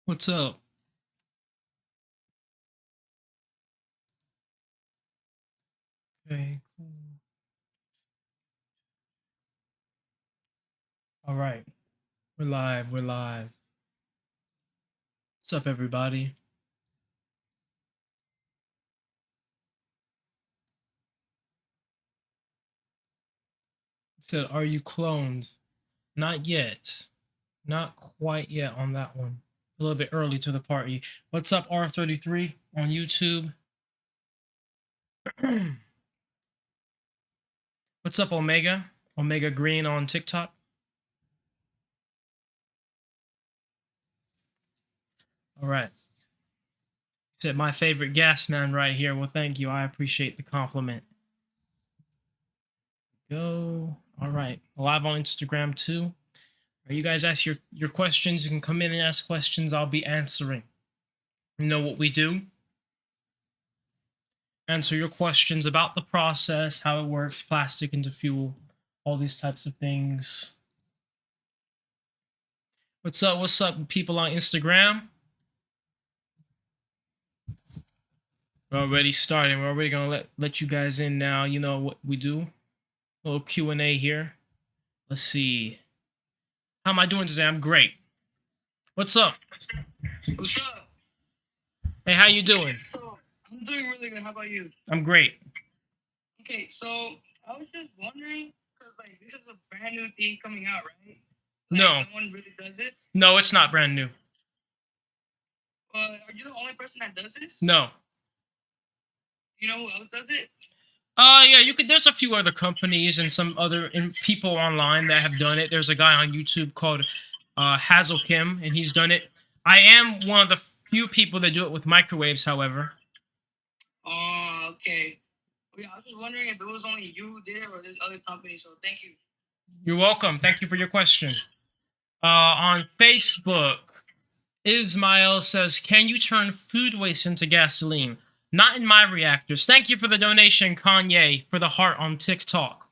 What's up? Okay, cool. All right. We're live. We're live. What's up, everybody? Said, are you cloned? Not yet. Not quite yet on that one. A little bit early to the party. What's up, R33 on YouTube? What's up, Omega? Omega Green on TikTok? All right. Said my favorite gas man right here. Well, thank you. I appreciate the compliment. Go. All right. Live on Instagram too. You guys ask your questions. You can come in and ask questions. I'll be answering. You know what we do? Answer your questions about the process, how it works, plastic into fuel, all these types of things. What's up? What's up, people on Instagram? We're already starting. We're already gonna let you guys in now. You know what we do? A little Q&A here. Let's see. How am I doing today? I'm great. What's up? What's up? Hey, how you doing? So I'm doing really good. How about you? I'm great. Okay, so I was just wondering because like this is a brand new thing coming out, right? Like, No. no one really does this. No, it's not brand new. Are you the only person that does this? No. You know who else does it? Yeah, you could. There's a few other companies and some other people online that have done it. There's a guy on YouTube called Hazel Kim, and he's done it. I am one of the few people that do it with microwaves, however. Oh, okay. Yeah, I was just wondering if it was only you who did it or there's other companies. So thank you. You're welcome. Thank you for your question. On Facebook, Ismail says, "Can you turn food waste into gasoline?" Not in my reactors. Thank you for the donation, Kanye, for the heart on TikTok.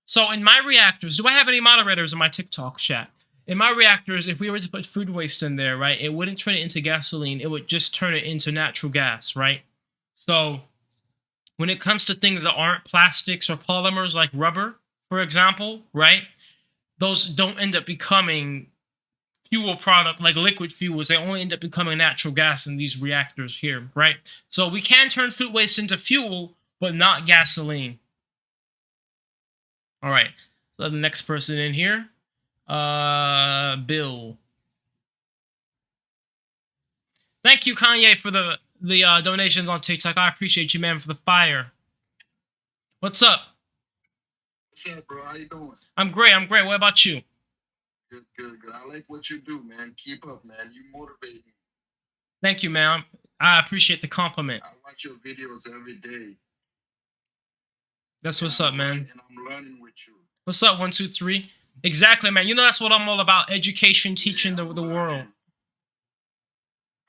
So in my reactors, do I have any moderators in my TikTok chat? In my reactors, if we were to put food waste in there, right, it wouldn't turn it into gasoline. It would just turn it into natural gas, right? So when it comes to things that aren't plastics or polymers like rubber, for example, right, those don't end up becoming fuel product like liquid fuels. They only end up becoming natural gas in these reactors here, right? So we can turn food waste into fuel, but not gasoline. All right. So the next person in here, Bill. Thank you, Kanye, for the donations on TikTok. I appreciate you, man, for the fire. What's up? What's up, bro? How you doing? I'm great. I'm great. What about you? Good, good, good. I like what you do, man. Keep up, man. You motivate me. Thank you, man. I appreciate the compliment. I watch your videos every day. That's what's up, man. And I'm learning with you. What's up, 123? Exactly, man. You know that's what I'm all about. Education, teaching the world.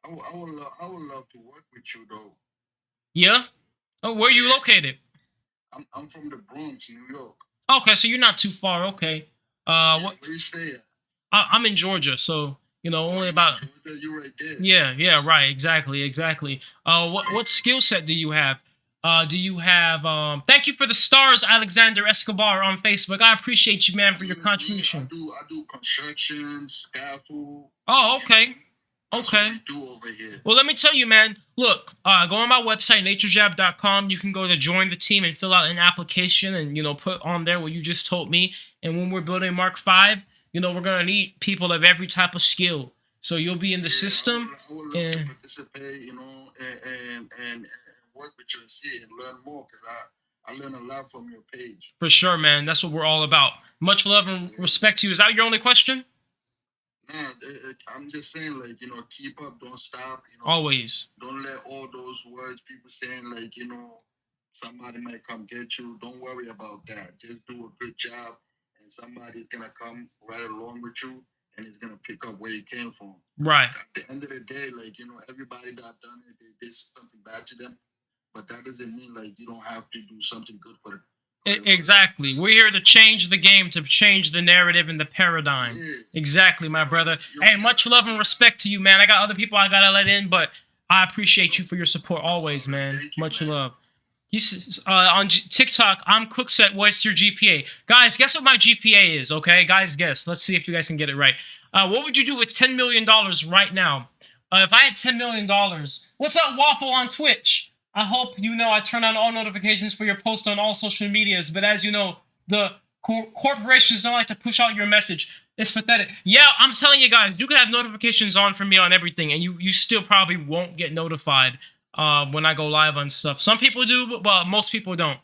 I would love to work with you, though. Yeah? Oh, where are you located? I'm from the Bronx, New York. Okay, so you're not too far. Okay. Where you stay at? I'm in Georgia, so you know only about. Georgia, you right there. Yeah, right, exactly. What skill set do you have? Do you have? Thank you for the stars, Alexander Escobar on Facebook. I appreciate you, man, for your contribution. I do construction, scaffold. Oh, okay. Okay. Do over here. Well, let me tell you, man. Look, go on my website, naturejab.com. You can go to join the team and fill out an application and, put on there what you just told me. And when we're building Mark V, we're going to need people of every type of skill. So you'll be in the system. I would love to participate, and work with you and see and learn more because I learn a lot from your page. For sure, man. That's what we're all about. Much love and respect to you. Is that your only question? No, I'm just saying, keep up, don't stop. Always. Don't let all those words people saying, somebody might come get you. Don't worry about that. Just do a good job, and somebody's gonna come right along with you, and it's gonna pick up where you came from. Right. At the end of the day, everybody that done it, they did something bad to them, but that doesn't mean you don't have to do something good Exactly. We're here to change the game, to change the narrative and the paradigm. Yeah. Exactly, my brother. Hey, much love and respect to you, man. I got other people I gotta let in, but I appreciate you for your support always, man. Thank you, Much man. love. He's on TikTok. I'm Cookset. What's your GPA? Guys, guess what my GPA is? Okay, guys, guess. Let's see if you guys can get it right. What would you do with $10 million right now? If I had $10 million, what's up, Waffle on Twitch? I hope you know I turn on all notifications for your post on all social medias, but as you know, the corporations don't like to push out your message. It's pathetic. Yeah, I'm telling you guys, you can have notifications on for me on everything, and you still probably won't get notified when I go live on stuff. Some people do, but most people don't.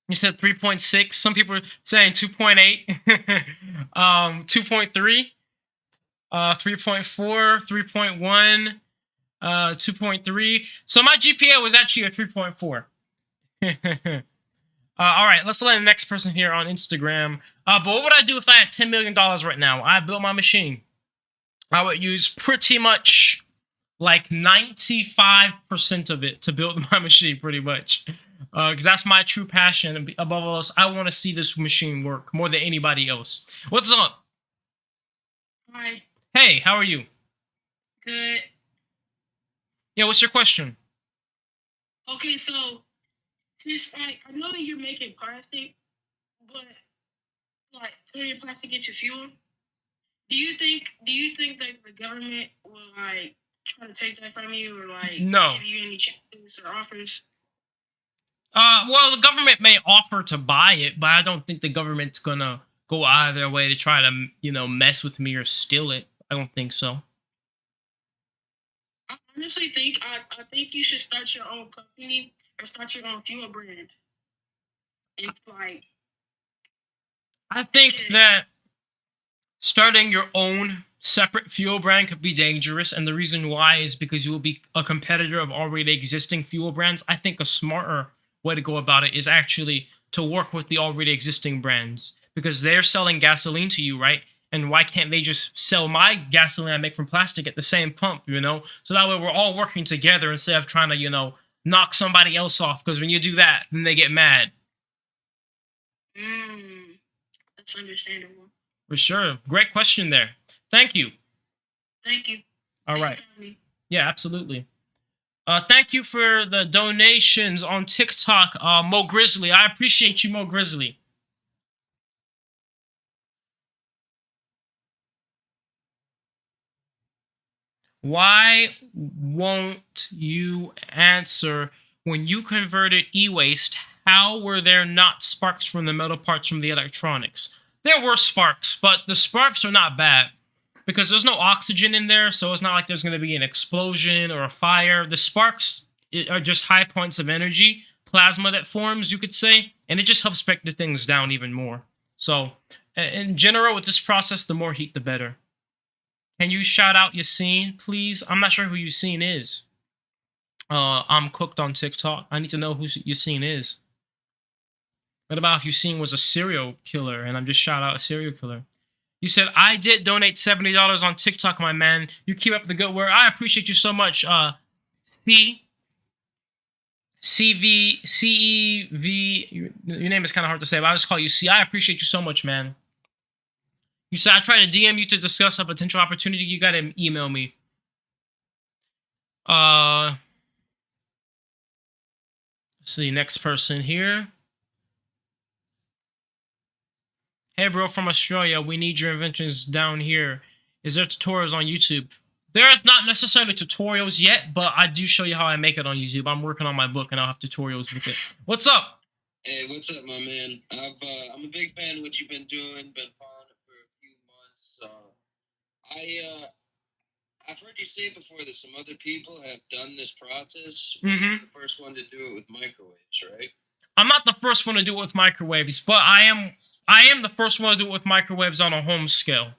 You said 3.6. Some people are saying 2.8, 2.3, 3.4, 3.1. 2.3. So my GPA was actually a 3.4. All right, let's let the next person here on Instagram. But what would I do if I had $10 million right now? I built my machine. I would use pretty much like 95% of it to build my machine, pretty much. Because that's my true passion. And above all else, I want to see this machine work more than anybody else. What's up? Hi. Hey, how are you? Good. Yeah, what's your question? Okay, so just like I know that you're making plastic, but like turning plastic into fuel. Do you think that the government will like try to take that from you or like No. give you any chances or offers? Well, the government may offer to buy it, but I don't think the government's gonna go out of their way to try to, mess with me or steal it. I don't think so. I honestly think I think you should start your own company or start your own fuel brand. And like I think that starting your own separate fuel brand could be dangerous, and the reason why is because you will be a competitor of already existing fuel brands. I think a smarter way to go about it is actually to work with the already existing brands, because they're selling gasoline to you, right? And why can't they just sell my gasoline I make from plastic at the same pump, So that way we're all working together instead of trying to, knock somebody else off, because when you do that, then they get mad. That's understandable. For sure. Great question there. Thank you. Thank you. All right. Yeah, absolutely. Thank you for the donations on TikTok, Mo Grizzly. I appreciate you, Mo Grizzly. Why won't you answer when you converted e-waste? How were there not sparks from the metal parts from the electronics? There were sparks, but the sparks are not bad because there's no oxygen in there, so it's not like there's going to be an explosion or a fire. The sparks are just high points of energy, plasma that forms, you could say, and it just helps break the things down even more. So, in general, with this process, the more heat, the better. Can you shout out Yassine, please? I'm not sure who Yassine is. I'm cooked on TikTok. I need to know who Yassine is. What about if Yassine was a serial killer and I'm just shout out a serial killer? You said, I did donate $70 on TikTok, my man. You keep up the good work. I appreciate you so much. CEV. Your name is kind of hard to say, but I'll just call you C. I appreciate you so much, man. You said I tried to DM you to discuss a potential opportunity. You gotta email me. Let's see, next person here. Hey, bro, from Australia, we need your inventions down here. Is there tutorials on YouTube? There's not necessarily tutorials yet, but I do show you how I make it on YouTube. I'm working on my book, and I'll have tutorials with it. What's up? Hey, what's up, my man? I'm a big fan of what you've been doing. Been following it for a few months. I've heard you say before that some other people have done this process. Mm-hmm. You're the first one to do it with microwaves, right? I'm not the first one to do it with microwaves, but I am the first one to do it with microwaves on a home scale.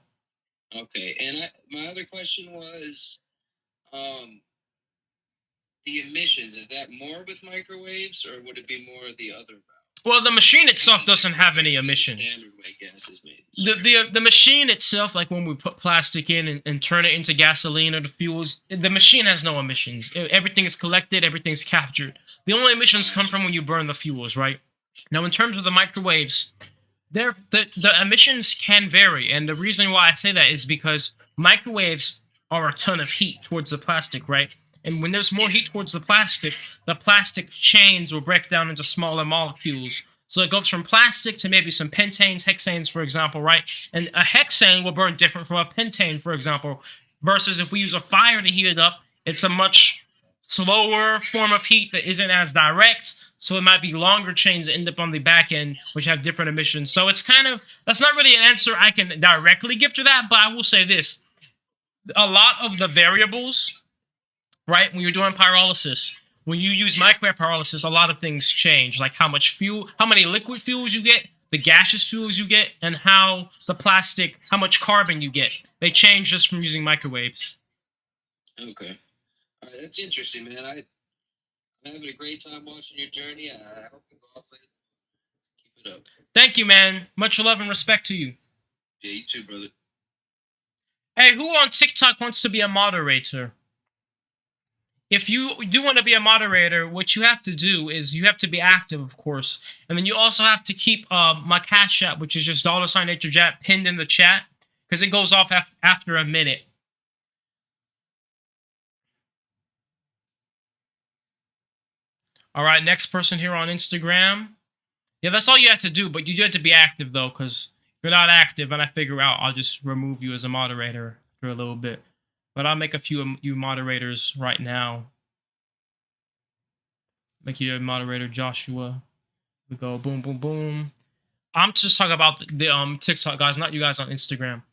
Okay, and my other question was, the emissions, is that more with microwaves, or would it be more the other route? Well, the machine itself doesn't have any emissions. Standard way gas is made. The machine itself, like when we put plastic in and turn it into gasoline or the fuels, the machine has no emissions. Everything is collected, everything's captured. The only emissions come from when you burn the fuels, right? Now, in terms of the microwaves, the emissions can vary, and the reason why I say that is because microwaves are a ton of heat towards the plastic, right? And when there's more heat towards the plastic chains will break down into smaller molecules. So it goes from plastic to maybe some pentanes, hexanes, for example, right? And a hexane will burn different from a pentane, for example, versus if we use a fire to heat it up, it's a much slower form of heat that isn't as direct. So it might be longer chains that end up on the back end, which have different emissions. So it's kind of, that's not really an answer I can directly give to that, but I will say this. A lot of the variables, right, when you're doing pyrolysis, when you use microwave pyrolysis, a lot of things change, like how much fuel, how many liquid fuels you get, the gaseous fuels you get, and how much carbon you get. They change just from using microwaves. Okay. All right, that's interesting, man. I'm having a great time watching your journey. I hope you go off later. Keep it up. Thank you, man. Much love and respect to you. Yeah, you too, brother. Hey, who on TikTok wants to be a moderator? If you do want to be a moderator, what you have to do is you have to be active, of course. And then you also have to keep my Cash App, which is just $NatureJab, pinned in the chat, because it goes off after a minute. All right, next person here on Instagram. Yeah, that's all you have to do, but you do have to be active, though, because if you're not active and I figure out, I'll just remove you as a moderator for a little bit. But I'll make a few of you moderators right now. Make you a moderator, Joshua. We go boom, boom, boom. I'm just talking about the TikTok guys, not you guys on Instagram.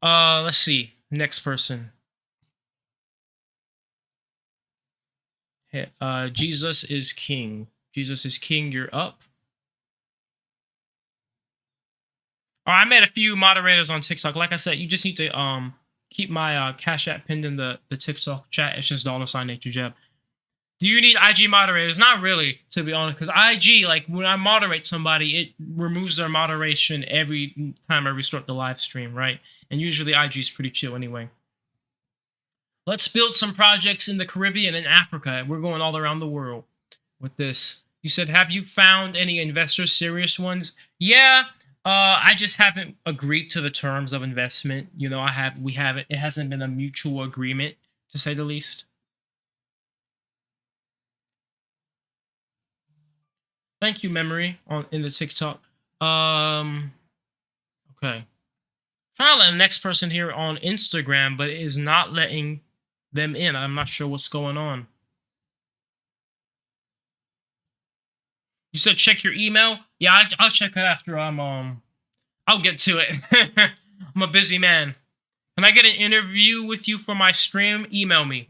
Let's see. Next person. Hey, Jesus is king. Jesus is king. You're up. All right, I made a few moderators on TikTok. Like I said, you just need to keep my Cash App pinned in the TikTok chat. It's just $NatureJab. Do you need IG moderators? Not really, to be honest, because IG, like when I moderate somebody, it removes their moderation every time I restart the live stream, right? And usually IG is pretty chill anyway. Let's build some projects in the Caribbean and Africa. We're going all around the world with this. You said, have you found any investors, serious ones? Yeah. I just haven't agreed to the terms of investment. You know, we haven't. It hasn't been a mutual agreement, to say the least. Thank you, Memory, in the TikTok. Okay. Trying to let the next person here on Instagram, but it is not letting them in. I'm not sure what's going on. You said check your email? Yeah, I'll check it after I'll get to it. I'm a busy man. Can I get an interview with you for my stream? Email me.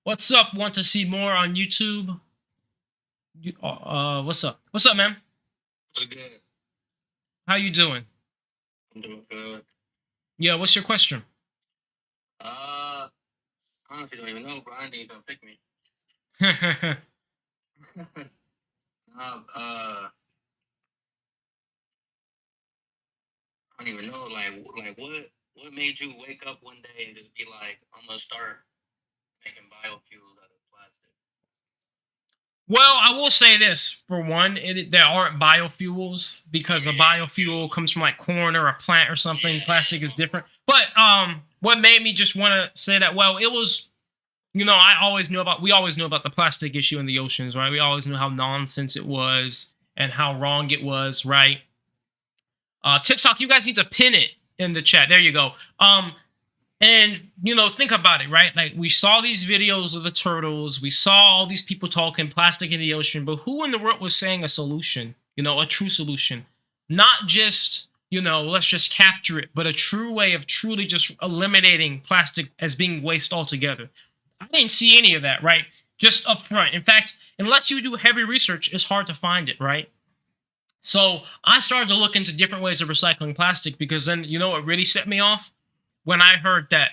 What's up? Want to see more on YouTube? What's up? What's up, man? What's good? How you doing? I'm doing good. Yeah, what's your question? I honestly don't even know, bro. I didn't even pick me. I don't even know, like what made you wake up one day and just be like, I'm gonna start making biofuels out of plastic? Well, I will say this. For one, there aren't biofuels because a biofuel comes from like corn or a plant or something. Yeah. Plastic is different. But what made me just want to say that? Well, it was, you know, we always knew about the plastic issue in the oceans, right? We always knew how nonsense it was and how wrong it was, right? TikTok, you guys need to pin it in the chat. There you go. And, you know, think about it, right? Like, we saw these videos of the turtles. We saw all these people talking plastic in the ocean. But who in the world was saying a solution? You know, a true solution. Not just, you know, let's just capture it, but a true way of truly just eliminating plastic as being waste altogether. I didn't see any of that, right? Just up front. In fact, unless you do heavy research, it's hard to find it, right? So I started to look into different ways of recycling plastic because then, you know what really set me off? When I heard that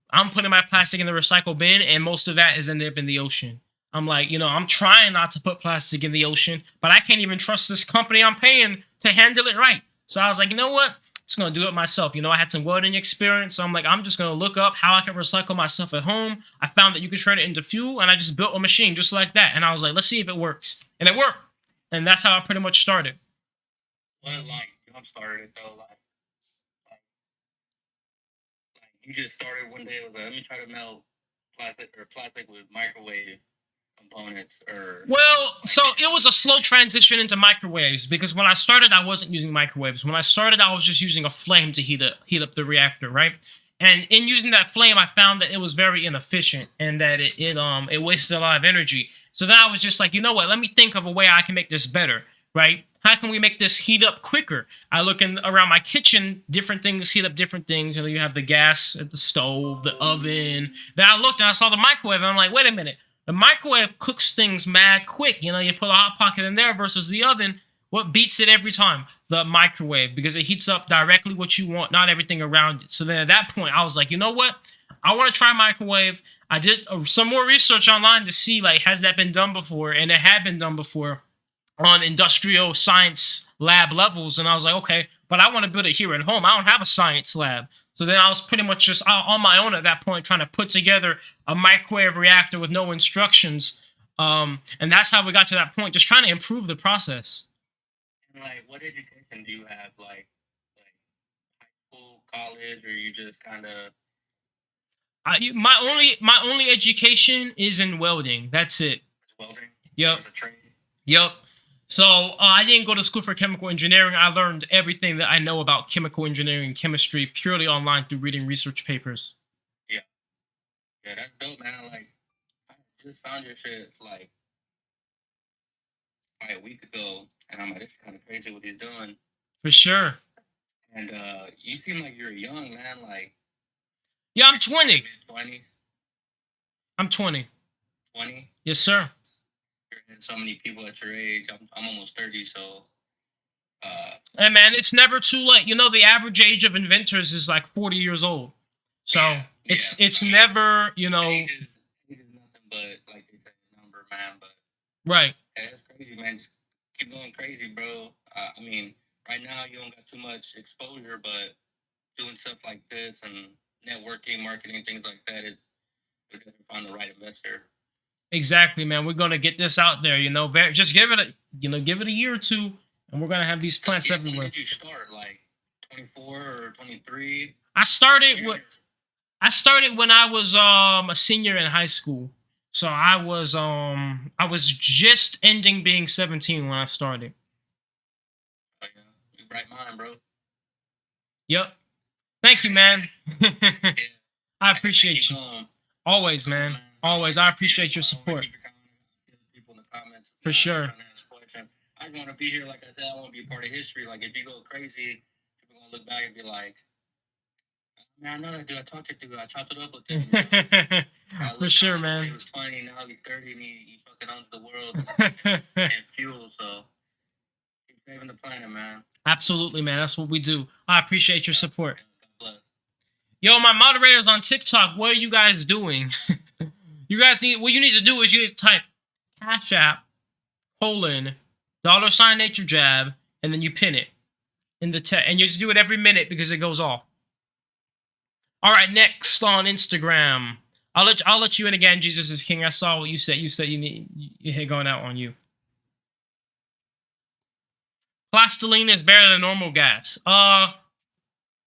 I'm putting my plastic in the recycle bin and most of that is ended up in the ocean. I'm like, you know, I'm trying not to put plastic in the ocean, but I can't even trust this company I'm paying to handle it right. So I was like, you know what? just gonna do it myself. You know, I had some welding experience, so I'm like, I'm just gonna look up how I can recycle my stuff at home. I found that you could turn it into fuel, and I just built a machine just like that. And I was like, let's see if it works, and it worked. And that's how I pretty much started. What like jump started though? Like you just started one day. It was like, let me try to melt plastic with microwave components or. Well, so it was a slow transition into microwaves because when I started, I wasn't using microwaves. When I started, I was just using a flame to heat up the reactor, right? And in using that flame, I found that it was very inefficient and that it wasted a lot of energy. So then I was just like, you know what? Let me think of a way I can make this better, right? How can we make this heat up quicker? I look around my kitchen, different things heat up different things. You know, you have the gas at the stove, the oven. Then I looked and I saw the microwave, and I'm like, wait a minute. The microwave cooks things mad quick. You know, you put a hot pocket in there versus the oven. What beats it every time? The microwave, because it heats up directly what you want, not everything around it. So then at that point, I was like, you know what? I want to try microwave. I did some more research online to see, like, has that been done before? And it had been done before on industrial science lab levels. And I was like, okay, but I want to build it here at home. I don't have a science lab. So then I was pretty much just on my own at that point trying to put together a microwave reactor with no instructions. And that's how we got to that point, just trying to improve the process. And like, what education do you have? Like high school, college, or you just kind of? My only education is in welding. That's it. It's welding. Yep. It's a trade. Yep. So I didn't go to school for chemical engineering. I learned everything that I know about chemical engineering and chemistry purely online through reading research papers. Yeah, that's dope, man. Like, I just found your shit like a week ago, and I'm like, this is kind of crazy what he's doing. For sure. And you seem like you're young, man. Like, yeah, I'm 20. 20. I'm 20. 20. Yes, sir. You're so many people at your age. I'm almost 30, so. Hey, man, it's never too late. You know, the average age of inventors is like 40 years old. So it's never, you know. Age is nothing but, like they say, a number, man. But right. Yeah, that's crazy, man. Just keep going crazy, bro. I mean, right now you don't got too much exposure, but doing stuff like this and networking, marketing, things like that, you'll definitely find the right investor. Exactly, man. We're gonna get this out there. You know, just give it a year or two, and we're gonna have these plants everywhere. When did you start? Like 24 or 23? I started when I was a senior in high school. So I was just ending being 17 when I started. Oh, yeah. You bright mind, bro. Yep. Thank you, man. Yeah. I appreciate you. Always, man. Always. I appreciate your support. People in the comments. For sure. I want to be here. Like I said, I want to be a part of history. Like, if you go crazy, people going to look back and be like, man, I know that dude. I talked to the dude. I chopped it up with him. For sure, man. He was 20, now he's 30, and he fucking owns the world and fuel. So keep saving the planet, man. Absolutely, man. That's what we do. I appreciate your support. Yo, my moderators on TikTok, what are you guys doing? What you need to do is you need to type Cash App, $, NatureJab, and then you pin it in the text. And you just do it every minute because it goes off. All right, next on Instagram. I'll let you in again. Jesus is King. I saw what you said. You said you had going out on you. Plastiline is better than normal gas.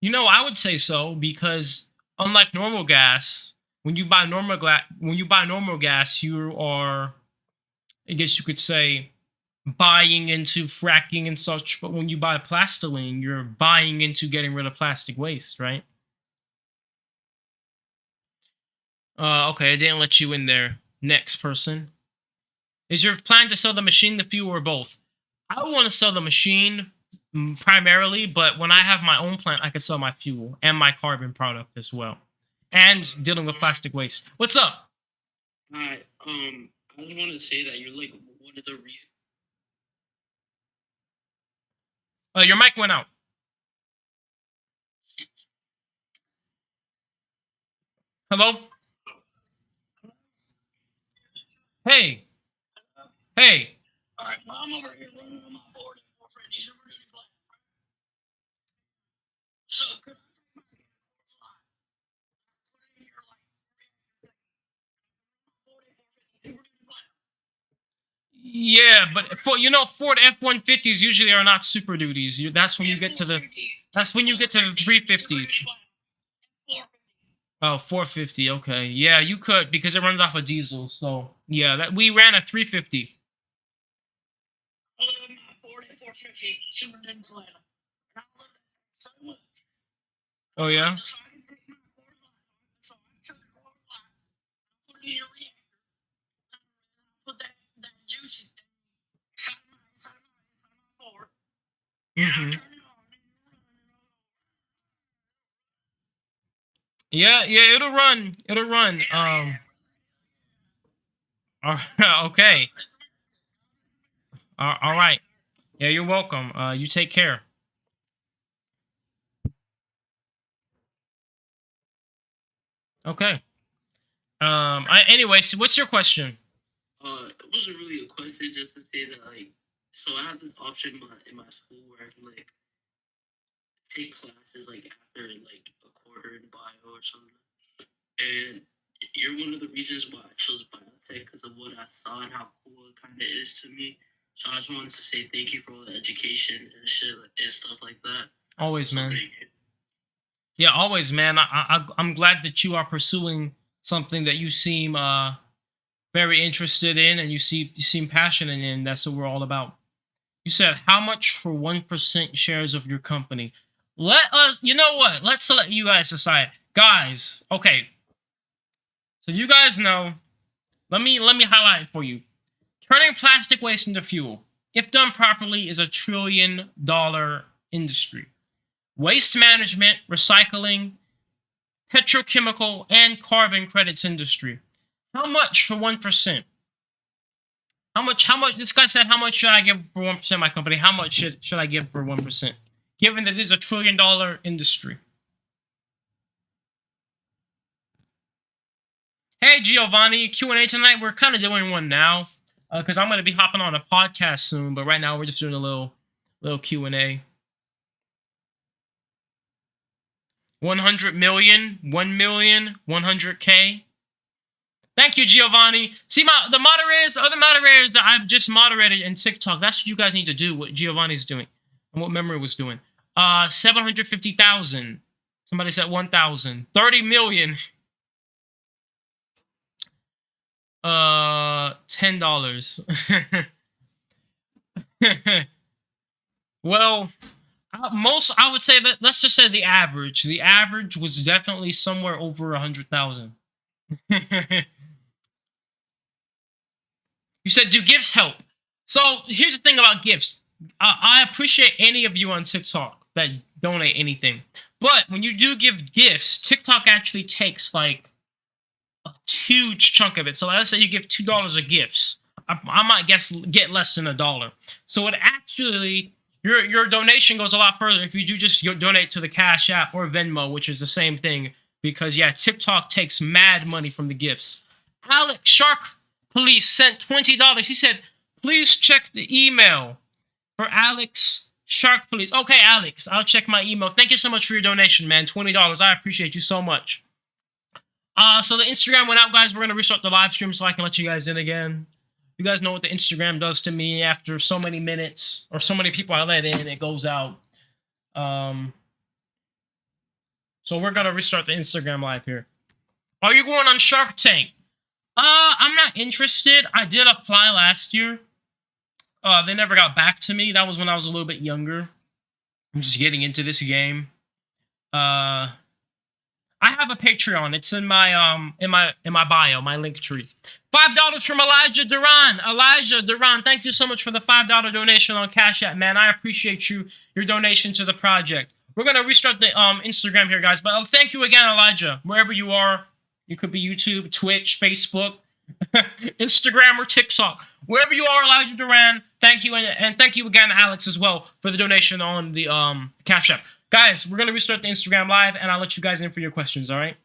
You know, I would say so because unlike normal gas, when you buy normal gas, you are, I guess you could say, buying into fracking and such. But when you buy plastiline, you're buying into getting rid of plastic waste, right? Okay, I didn't let you in there. Next person. Is your plan to sell the machine, the fuel, or both? I want to sell the machine primarily, but when I have my own plant, I can sell my fuel and my carbon product as well. And dealing with plastic waste. What's up? Hi. I just want to say that you're like one of the reasons. Your mic went out. Hello? Hey. Hey. All right, well, I'm over here running on my board. Yeah, but for Ford F-150s usually are not Super Duties. That's when you get to the 350s. Oh, 450. Okay, yeah, you could because it runs off of diesel. So yeah, that we ran a 350. I live in my Ford F-450 Super Duty Platinum. I love that so much. Oh yeah. So I can take my core light. So I took a core light, put it in your reactor, put that juicy thing inside my Ford. Mm-hmm. Turn it on and run. Yeah, it'll run. It'll run. Okay. All right. Yeah, you're welcome. You take care. Okay. Anyway, so what's your question? It wasn't really a question, just to say that like, so I have this option in my school where I can like take classes like after like a quarter in bio or something. And you're one of the reasons why I chose biotech because of what I saw and how cool it kind of is to me. So I just wanted to say thank you for all the education and shit and stuff like that. Always, So man. thank you. Yeah, always, man. I'm glad that you are pursuing something that you seem very interested in and you seem passionate in. That's what we're all about. You said how much for 1% shares of your company? Let us. You know what? Let's let you guys decide, guys. Okay. So you guys know. Let me highlight it for you. Turning plastic waste into fuel, if done properly, is a $1 trillion industry. Waste management, recycling, petrochemical, and carbon credits industry. How much for 1%? How much? This guy said, how much should I give for 1% of my company? How much should I give for 1%? Given that this is a $1 trillion industry. Hey, Giovanni, Q&A tonight. We're kind of doing one now because I'm going to be hopping on a podcast soon. But right now, we're just doing a little Q&A. 100 million, 1 million, 100K. Thank you, Giovanni. See, the moderators, other moderators that I've just moderated in TikTok, that's what you guys need to do, what Giovanni's doing and what Memory was doing. 750,000. Somebody said 1,000. 30 million. $10. Well, I would say that, let's just say the average. The average was definitely somewhere over 100,000. You said, do gifts help? So here's the thing about gifts. I appreciate any of you on TikTok that donate anything. But when you do give gifts, TikTok actually takes like a huge chunk of it. So let's say you give $2 of gifts. I might get less than $1. So it actually, your donation goes a lot further if you do just donate to the Cash App or Venmo, which is the same thing. Because yeah, TikTok takes mad money from the gifts. Alex Shark Police sent $20. He said, please check the email for Alex Shark Police. Okay, Alex, I'll check my email. Thank you so much for your donation, man. $20. I appreciate you so much. So the Instagram went out, guys. We're going to restart the live stream so I can let you guys in again. You guys know what the Instagram does to me after so many minutes or so many people I let in, it goes out. So we're going to restart the Instagram live here. Are you going on Shark Tank? I'm not interested. I did apply last year. They never got back to me. That was when I was a little bit younger. I'm just getting into this game. I have a Patreon. It's in my bio, my link tree. $5 from Elijah Duran. Elijah Duran, thank you so much for the $5 donation on Cash App, man. I appreciate your donation to the project. We're gonna restart the Instagram here, guys. But thank you again, Elijah. Wherever you are. You could be YouTube, Twitch, Facebook, Instagram, or TikTok. Wherever you are, Elijah Duran, thank you. And thank you again, Alex, as well, for the donation on the Cash App. Guys, we're going to restart the Instagram Live, and I'll let you guys in for your questions, all right?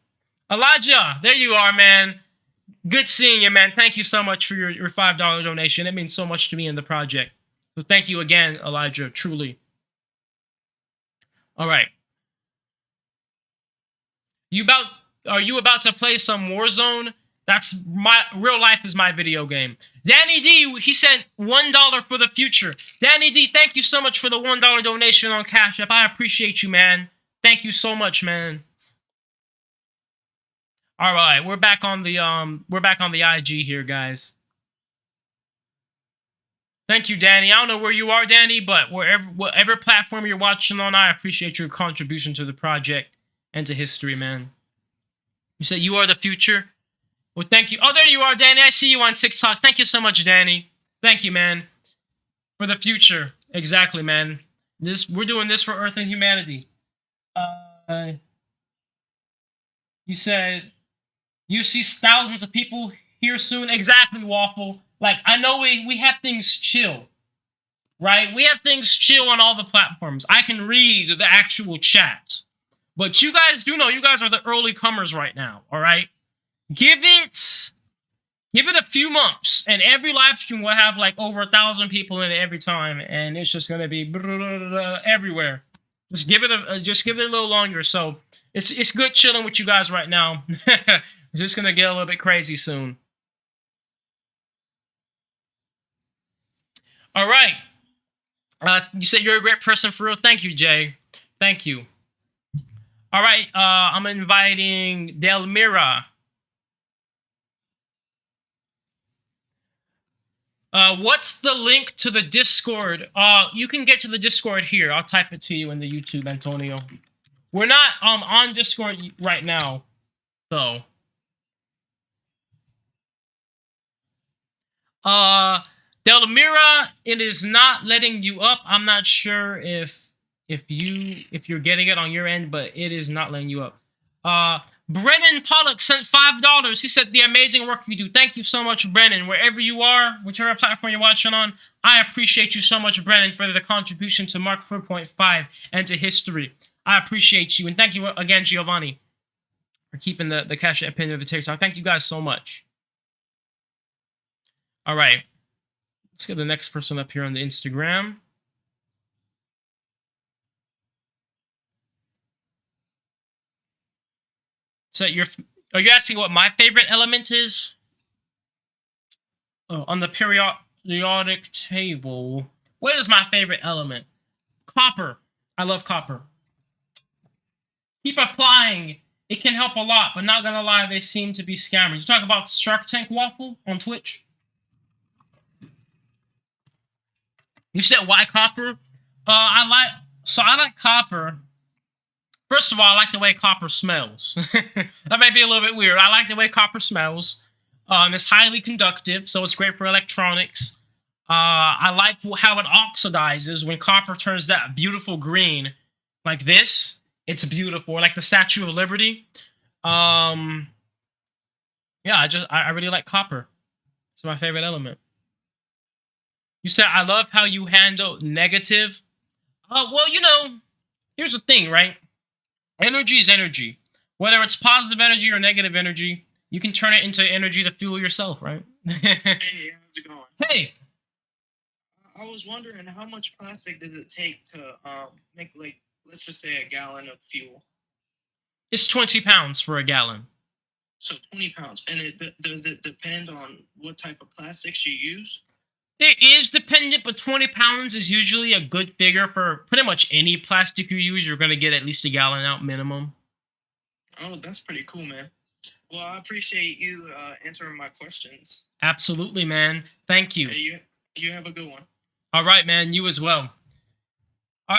Elijah, there you are, man. Good seeing you, man. Thank you so much for your $5 donation. It means so much to me in the project. So thank you again, Elijah, truly. All right. Are you about to play some Warzone? That's my real life is my video game. Danny D, he sent $1 for the future. Danny D, thank you so much for the $1 donation on Cash App. I appreciate you, man. Thank you so much, man. All right, we're back on the IG here, guys. Thank you, Danny. I don't know where you are, Danny, but whatever platform you're watching on, I appreciate your contribution to the project and to history, man. You said you are the future? Well, thank you. Oh, there you are, Danny. I see you on TikTok. Thank you so much, Danny. Thank you, man. For the future. Exactly, man. We're doing this for Earth and humanity. You said you see thousands of people here soon. Exactly, Waffle. Like, I know we have things chill, right? We have things chill on all the platforms. I can read the actual chat. But you guys do know you guys are the early comers right now, all right? Give it a few months, and every live stream will have like over 1,000 people in it every time, and it's just gonna be everywhere. Just give it a little longer. So it's good chilling with you guys right now. It's just gonna get a little bit crazy soon. All right. You said you're a great person for real. Thank you, Jay. Thank you. All right. I'm inviting Delmira. What's the link to the Discord? You can get to the Discord here. I'll type it to you in the YouTube, Antonio. We're not on Discord right now, though. Delmira, it is not letting you up. I'm not sure if you're getting it on your end, but it is not letting you up. Brennan Pollock sent $5. He said, the amazing work you do. Thank you so much, Brennan. Wherever you are, whichever platform you're watching on, I appreciate you so much, Brennan, for the contribution to Mark 4.5 and to history. I appreciate you. And thank you again, Giovanni, for keeping the Cash App pin of the TikTok. Thank you guys so much. All right. Let's get the next person up here on the Instagram. So are you asking what my favorite element is? Oh, on the periodic table. What is my favorite element? Copper. I love copper. Keep applying. It can help a lot, but not gonna lie, they seem to be scammers. You talk about Shark Tank Waffle on Twitch? You said why copper? I like copper. First of all, I like the way copper smells. That may be a little bit weird. I like the way copper smells. It's highly conductive, so it's great for electronics. I like how it oxidizes when copper turns that beautiful green, like this. It's beautiful, like the Statue of Liberty. Yeah, I really like copper. It's my favorite element. You said, I love how you handle negative. Well, you know, here's the thing, right? Energy is energy. Whether it's positive energy or negative energy, you can turn it into energy to fuel yourself, right? Hey, how's it going? Hey. I was wondering how much plastic does it take to make, like, let's just say a gallon of fuel? It's 20 pounds for a gallon. So 20 pounds. And does it depend on what type of plastics you use? It is dependent, but 20 pounds is usually a good figure for pretty much any plastic you use. You're going to get at least a gallon out minimum. Oh, that's pretty cool, man. Well, I appreciate you answering my questions. Absolutely, man. Thank you. Hey, you have a good one. All right, man. You as well.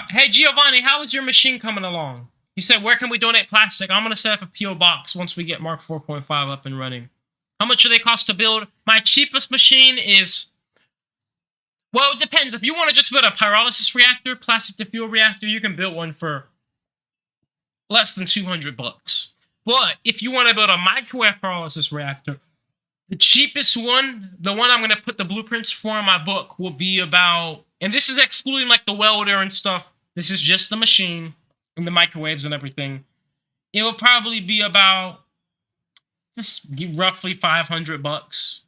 Hey, Giovanni, how is your machine coming along? You said, where can we donate plastic? I'm going to set up a P.O. box once we get Mark 4.5 up and running. How much do they cost to build? My cheapest machine is... Well, it depends. If you want to just build a pyrolysis reactor, plastic to fuel reactor, you can build one for less than $200. But if you want to build a microwave pyrolysis reactor, the cheapest one, the one I'm going to put the blueprints for in my book, will be about, and this is excluding like the welder and stuff. This is just the machine and the microwaves and everything. It will probably be about just roughly $500.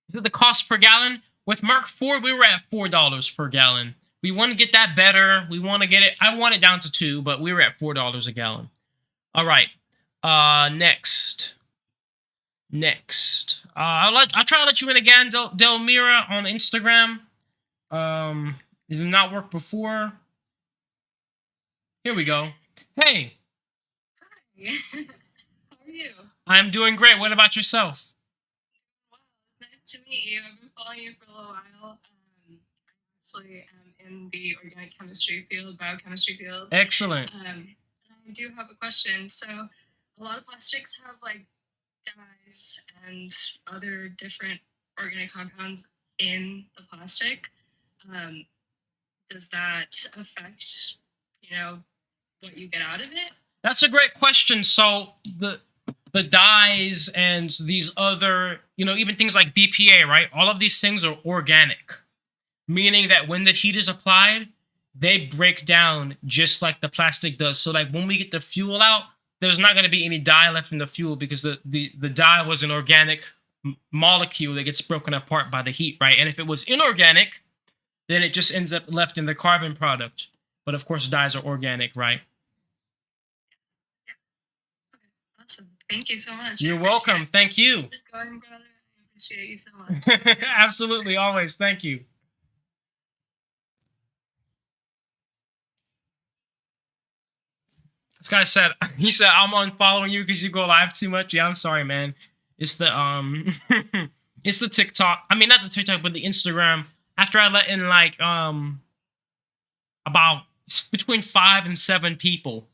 Is it the cost per gallon? With Mark 4, we were at $4 per gallon. We want to get that better. We want to get it. I want it down to $2, but we were at $4 a gallon. All right. Next. Next, I'll try to let you in again, Delmira on Instagram. It did not work before. Here we go. Hey, Hi. How are you? I'm doing great. What about yourself? Wow, it's nice to meet you. I've been following you for a little while. I actually am in the organic chemistry field, biochemistry field. Excellent. I do have a question. So, a lot of plastics have like dyes and other different organic compounds in the plastic. Does that affect, what you get out of it? That's a great question. So the dyes and these other, even things like BPA, right? All of these things are organic, meaning that when the heat is applied, they break down just like the plastic does. So like when we get the fuel out, there's not going to be any dye left in the fuel because the dye was an organic molecule that gets broken apart by the heat, right? And if it was inorganic, then it just ends up left in the carbon product. But of course, dyes are organic, right? Awesome. Thank you so much. You're welcome. Thank you. Keep going, brother. I appreciate you so much. Absolutely, always. Thank you. This guy said, he said, I'm unfollowing you because you go live too much. Yeah, I'm sorry, man. It's the it's the TikTok. I mean, not the TikTok, but the Instagram. After I let in like about between 5 and 7 people,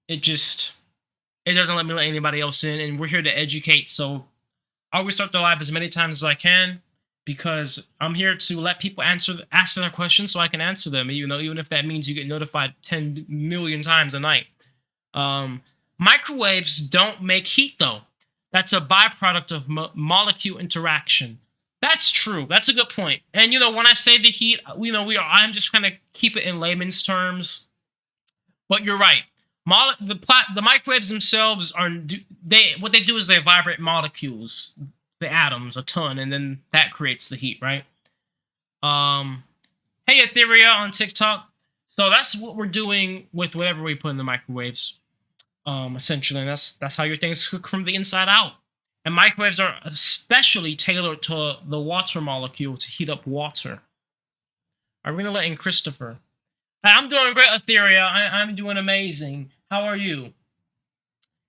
it doesn't let me let anybody else in, and we're here to educate. So I always start the live as many times as I can because I'm here to let people ask their questions so I can answer them. Even if that means you get notified 10 million times a night. Microwaves don't make heat though. That's a byproduct of molecule interaction. That's true. That's a good point. And when I say the heat, I'm just trying to keep it in layman's terms. But you're right. The microwaves themselves what they do is they vibrate molecules, the atoms, a ton, and then that creates the heat, right? Hey Etheria on TikTok. So that's what we're doing with whatever we put in the microwaves. Essentially, and that's how your things cook from the inside out. And microwaves are especially tailored to the water molecule to heat up water. I'm gonna let in Christopher. I'm doing great, Etheria. I'm doing amazing. How are you?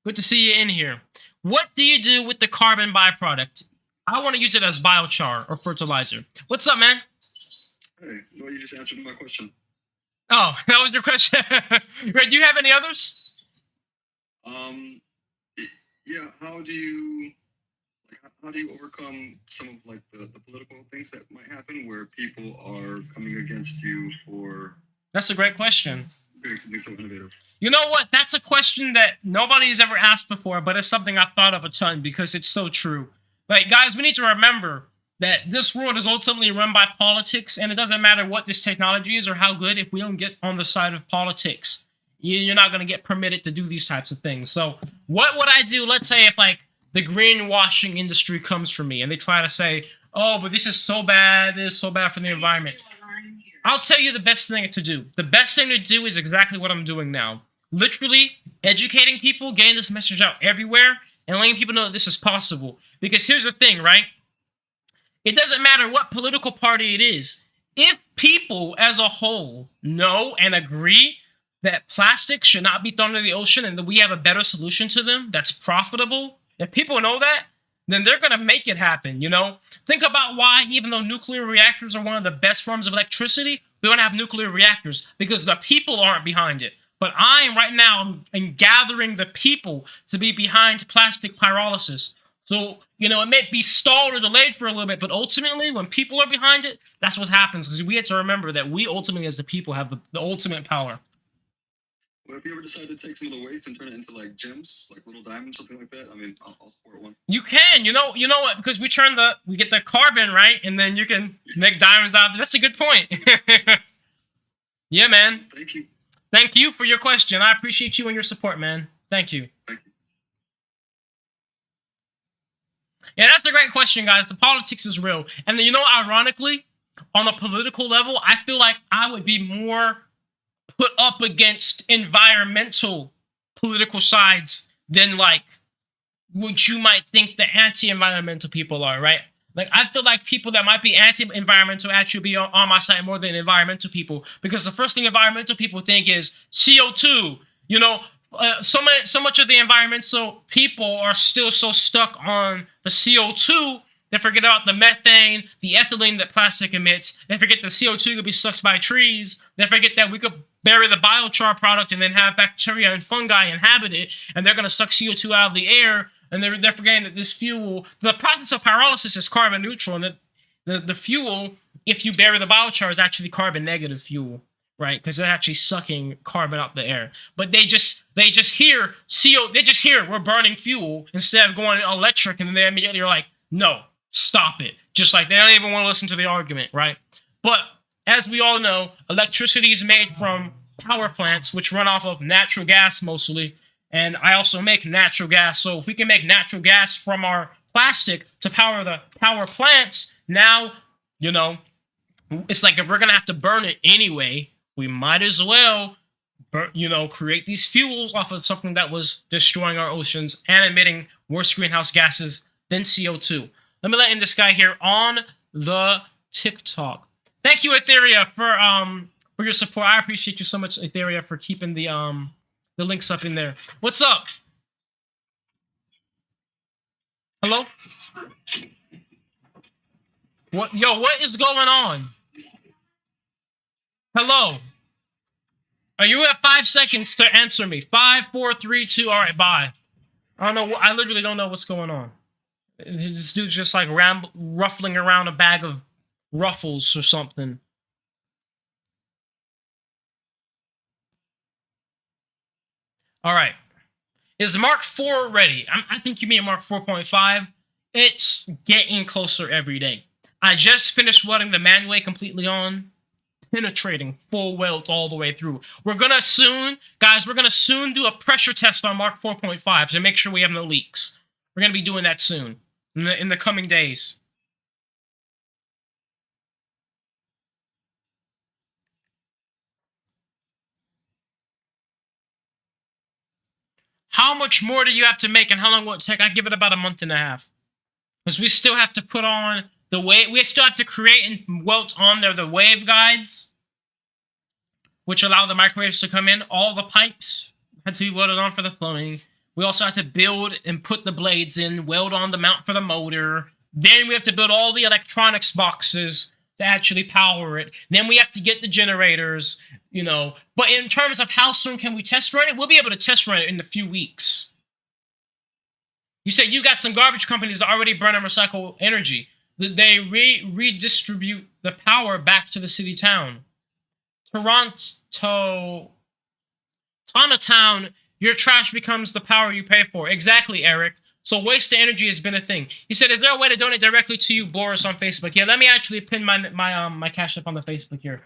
Good to see you in here. What do you do with the carbon byproduct? I want to use it as biochar or fertilizer. What's up, man? Hey, well, you just answered my question. Oh, that was your question. Great. Do you have any others? Yeah. How do you overcome some of like the political things that might happen where people are coming against you for? That's a great question. Doing something so innovative. You know what? That's a question that nobody's ever asked before, but it's something I've thought of a ton because it's so true. Like, guys, we need to remember that this world is ultimately run by politics, and it doesn't matter what this technology is or how good. If we don't get on the side of politics, you're not going to get permitted to do these types of things. So what would I do? Let's say if, like, the greenwashing industry comes for me and they try to say, oh, but this is so bad. This is so bad for the environment. I'll tell you the best thing to do. The best thing to do is exactly what I'm doing now. Literally educating people, getting this message out everywhere, and letting people know that this is possible. Because here's the thing, right? It doesn't matter what political party it is. If people as a whole know and agree that plastic should not be thrown into the ocean and that we have a better solution to them that's profitable, if people know that, then they're going to make it happen, Think about why, even though nuclear reactors are one of the best forms of electricity, we don't have nuclear reactors because the people aren't behind it. But I am right now gathering the people to be behind plastic pyrolysis. So, it may be stalled or delayed for a little bit, but ultimately, when people are behind it, that's what happens. Because we have to remember that we ultimately, as the people, have the ultimate power. Well, if you ever decide to take some of the waste and turn it into like gems, like little diamonds, something like that, I mean, I'll support one. You can, you know what? Because we get the carbon, right? And then you can make diamonds out of it. That's a good point. Yeah, man. Thank you. Thank you for your question. I appreciate you and your support, man. Thank you. Thank you. Yeah, that's a great question, guys. The politics is real. And ironically, on the political level, I feel like I would be more put up against environmental political sides than like which you might think the anti-environmental people are, right? Like, I feel like people that might be anti-environmental actually be on my side more than environmental people, because the first thing environmental people think is CO2. You know, so much of the environmental people are still so stuck on the CO2, they forget about the methane, the ethylene that plastic emits. They forget the CO2 could be sucked by trees. They forget that we could bury the biochar product and then have bacteria and fungi inhabit it, and they're going to suck CO2 out of the air. And they're forgetting that this fuel, the process of pyrolysis is carbon neutral, and the fuel, if you bury the biochar, is actually carbon negative fuel, right? Because they're actually sucking carbon out the air. But they just hear we're burning fuel instead of going electric, and they immediately are like, no, stop it. Just like they don't even want to listen to the argument, right? But as we all know, electricity is made from power plants, which run off of natural gas mostly. And I also make natural gas. So if we can make natural gas from our plastic to power the power plants, now, you know, it's like if we're going to have to burn it anyway, we might as well, create these fuels off of something that was destroying our oceans and emitting worse greenhouse gases than CO2. Let me let in this guy here on the TikTok. Thank you, Etheria, for your support. I appreciate you so much, Etheria, for keeping the links up in there. What's up? Hello? What? Yo, what is going on? Hello? You have 5 seconds to answer me. 5, 4, 3, 2. All right, bye. I don't know. I literally don't know what's going on. This dude's just like ruffling around a bag of ruffles or something. All right. Is Mark 4 ready? I think you mean Mark 4.5. It's getting closer every day. I just finished welding the manual completely on, penetrating full welds all the way through. We're going to soon do a pressure test on Mark 4.5 to make sure we have no leaks. We're going to be doing that soon, in the coming days. How much more do you have to make, and how long will it take? I give it about a month and a half. Because we still have to put on the wave. We still have to create and weld on there the wave guides, which allow the microwaves to come in. All the pipes had to be welded on for the plumbing. We also have to build and put the blades in, weld on the mount for the motor. Then we have to build all the electronics boxes to actually power it. Then we have to get the generators, But in terms of how soon can we test run it, we'll be able to test run it in a few weeks. You said you got some garbage companies that already burn and recycle energy. They redistribute the power back to the city-town. Town, your trash becomes the power you pay for. Exactly, Eric. So waste of energy has been a thing. He said, is there a way to donate directly to you, Boris, on Facebook? Yeah, let me actually pin my Cash App on the Facebook here.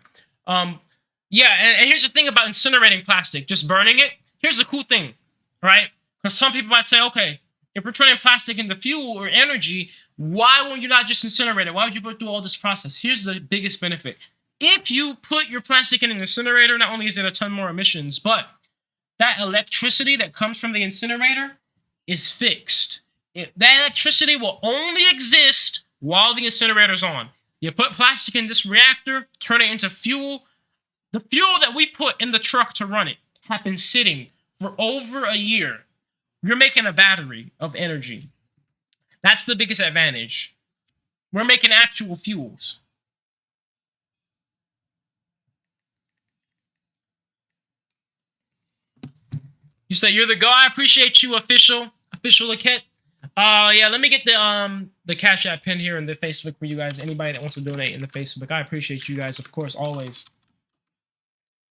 Yeah, and here's the thing about incinerating plastic, just burning it. Here's the cool thing, right? Because some people might say, okay, if we're turning plastic into fuel or energy, why won't you not just incinerate it? Why would you put through all this process? Here's the biggest benefit. If you put your plastic in an incinerator, not only is it a ton more emissions, but that electricity that comes from the incinerator is fixed. That electricity will only exist while the incinerator's on. You put plastic in this reactor, turn it into fuel. The fuel that we put in the truck to run it happens sitting for over a year. You're making a battery of energy. That's the biggest advantage. We're making actual fuels. You say you're the guy. I appreciate you, official Laket. Yeah, let me get the Cash App pin here in the Facebook for you guys. Anybody that wants to donate in the Facebook, I appreciate you guys, of course, always.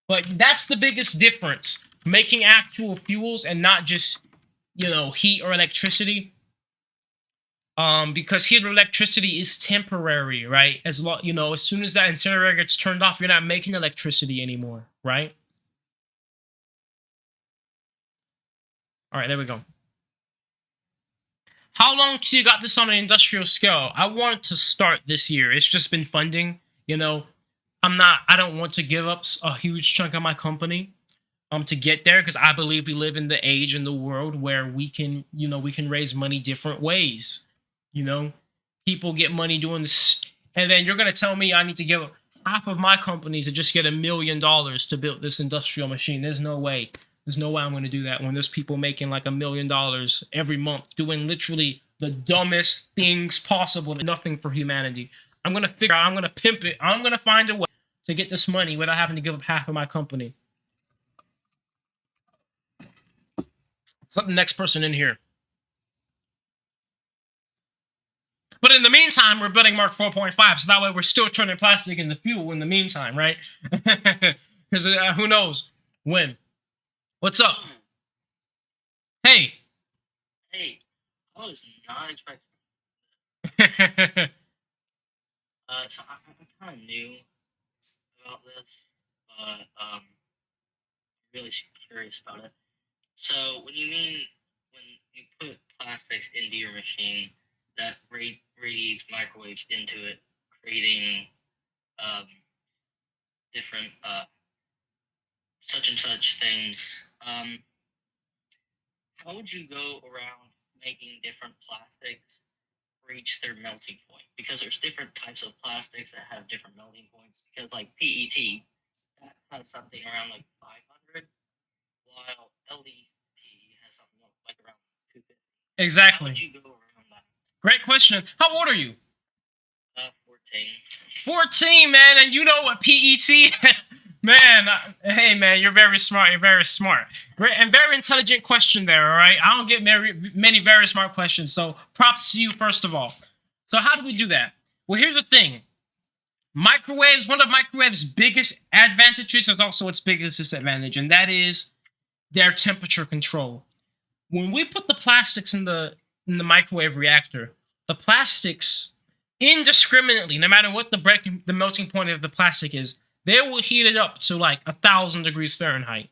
But that's the biggest difference: making actual fuels and not just, heat or electricity. Because heat or electricity is temporary, right? As soon as that incinerator gets turned off, you're not making electricity anymore, right? All right, there we go. How long till you got this on an industrial scale? I want to start this year. It's just been funding, I don't want to give up a huge chunk of my company. to get there, because I believe we live in the age in the world where we can, we can raise money different ways. People get money doing this, and then you're gonna tell me I need to give half of my companies to just get $1 million to build this industrial machine. There's no way. There's no way I'm gonna do that when there's people making like $1 million every month doing literally the dumbest things possible, nothing for humanity. I'm gonna figure out, I'm gonna pimp it, I'm gonna find a way to get this money without having to give up half of my company. What's up, the next person in here? But in the meantime, we're building Mark 4.5, so that way we're still turning plastic into fuel in the meantime, right? Because who knows when. What's up? Hey. Hey, I was not expecting. So I kind of knew about this, but really curious about it. So when you put plastics into your machine that radiates microwaves into it, creating different such and such things, how would you go around making different plastics reach their melting point? Because there's different types of plastics that have different melting points. Because like PET, that has something around like 500, while LDPE has something like around 250. Exactly. How would you go around that? Great question. How old are you? 14. 14, man, and you know what PET? Man, hey, man, you're very smart. You're very smart. Great and very intelligent question there, all right? I don't get many very smart questions, so props to you, first of all. So how do we do that? Well, here's the thing. Microwaves, one of microwaves' biggest advantages is also its biggest disadvantage, and that is their temperature control. When we put the plastics in the microwave reactor, the plastics indiscriminately, no matter what the melting point of the plastic is, they will heat it up to like 1,000 degrees Fahrenheit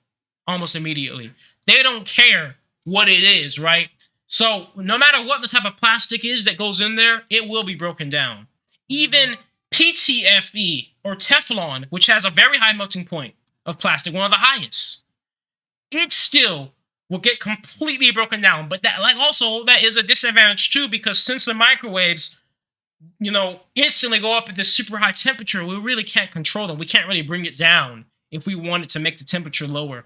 almost immediately. They don't care what it is, right? So no matter what the type of plastic is that goes in there, it will be broken down. Even PTFE or Teflon, which has a very high melting point of plastic, one of the highest, it still will get completely broken down. But that is a disadvantage too, because since the microwaves instantly go up at this super high temperature, we really can't control them. We can't really bring it down if we wanted to make the temperature lower.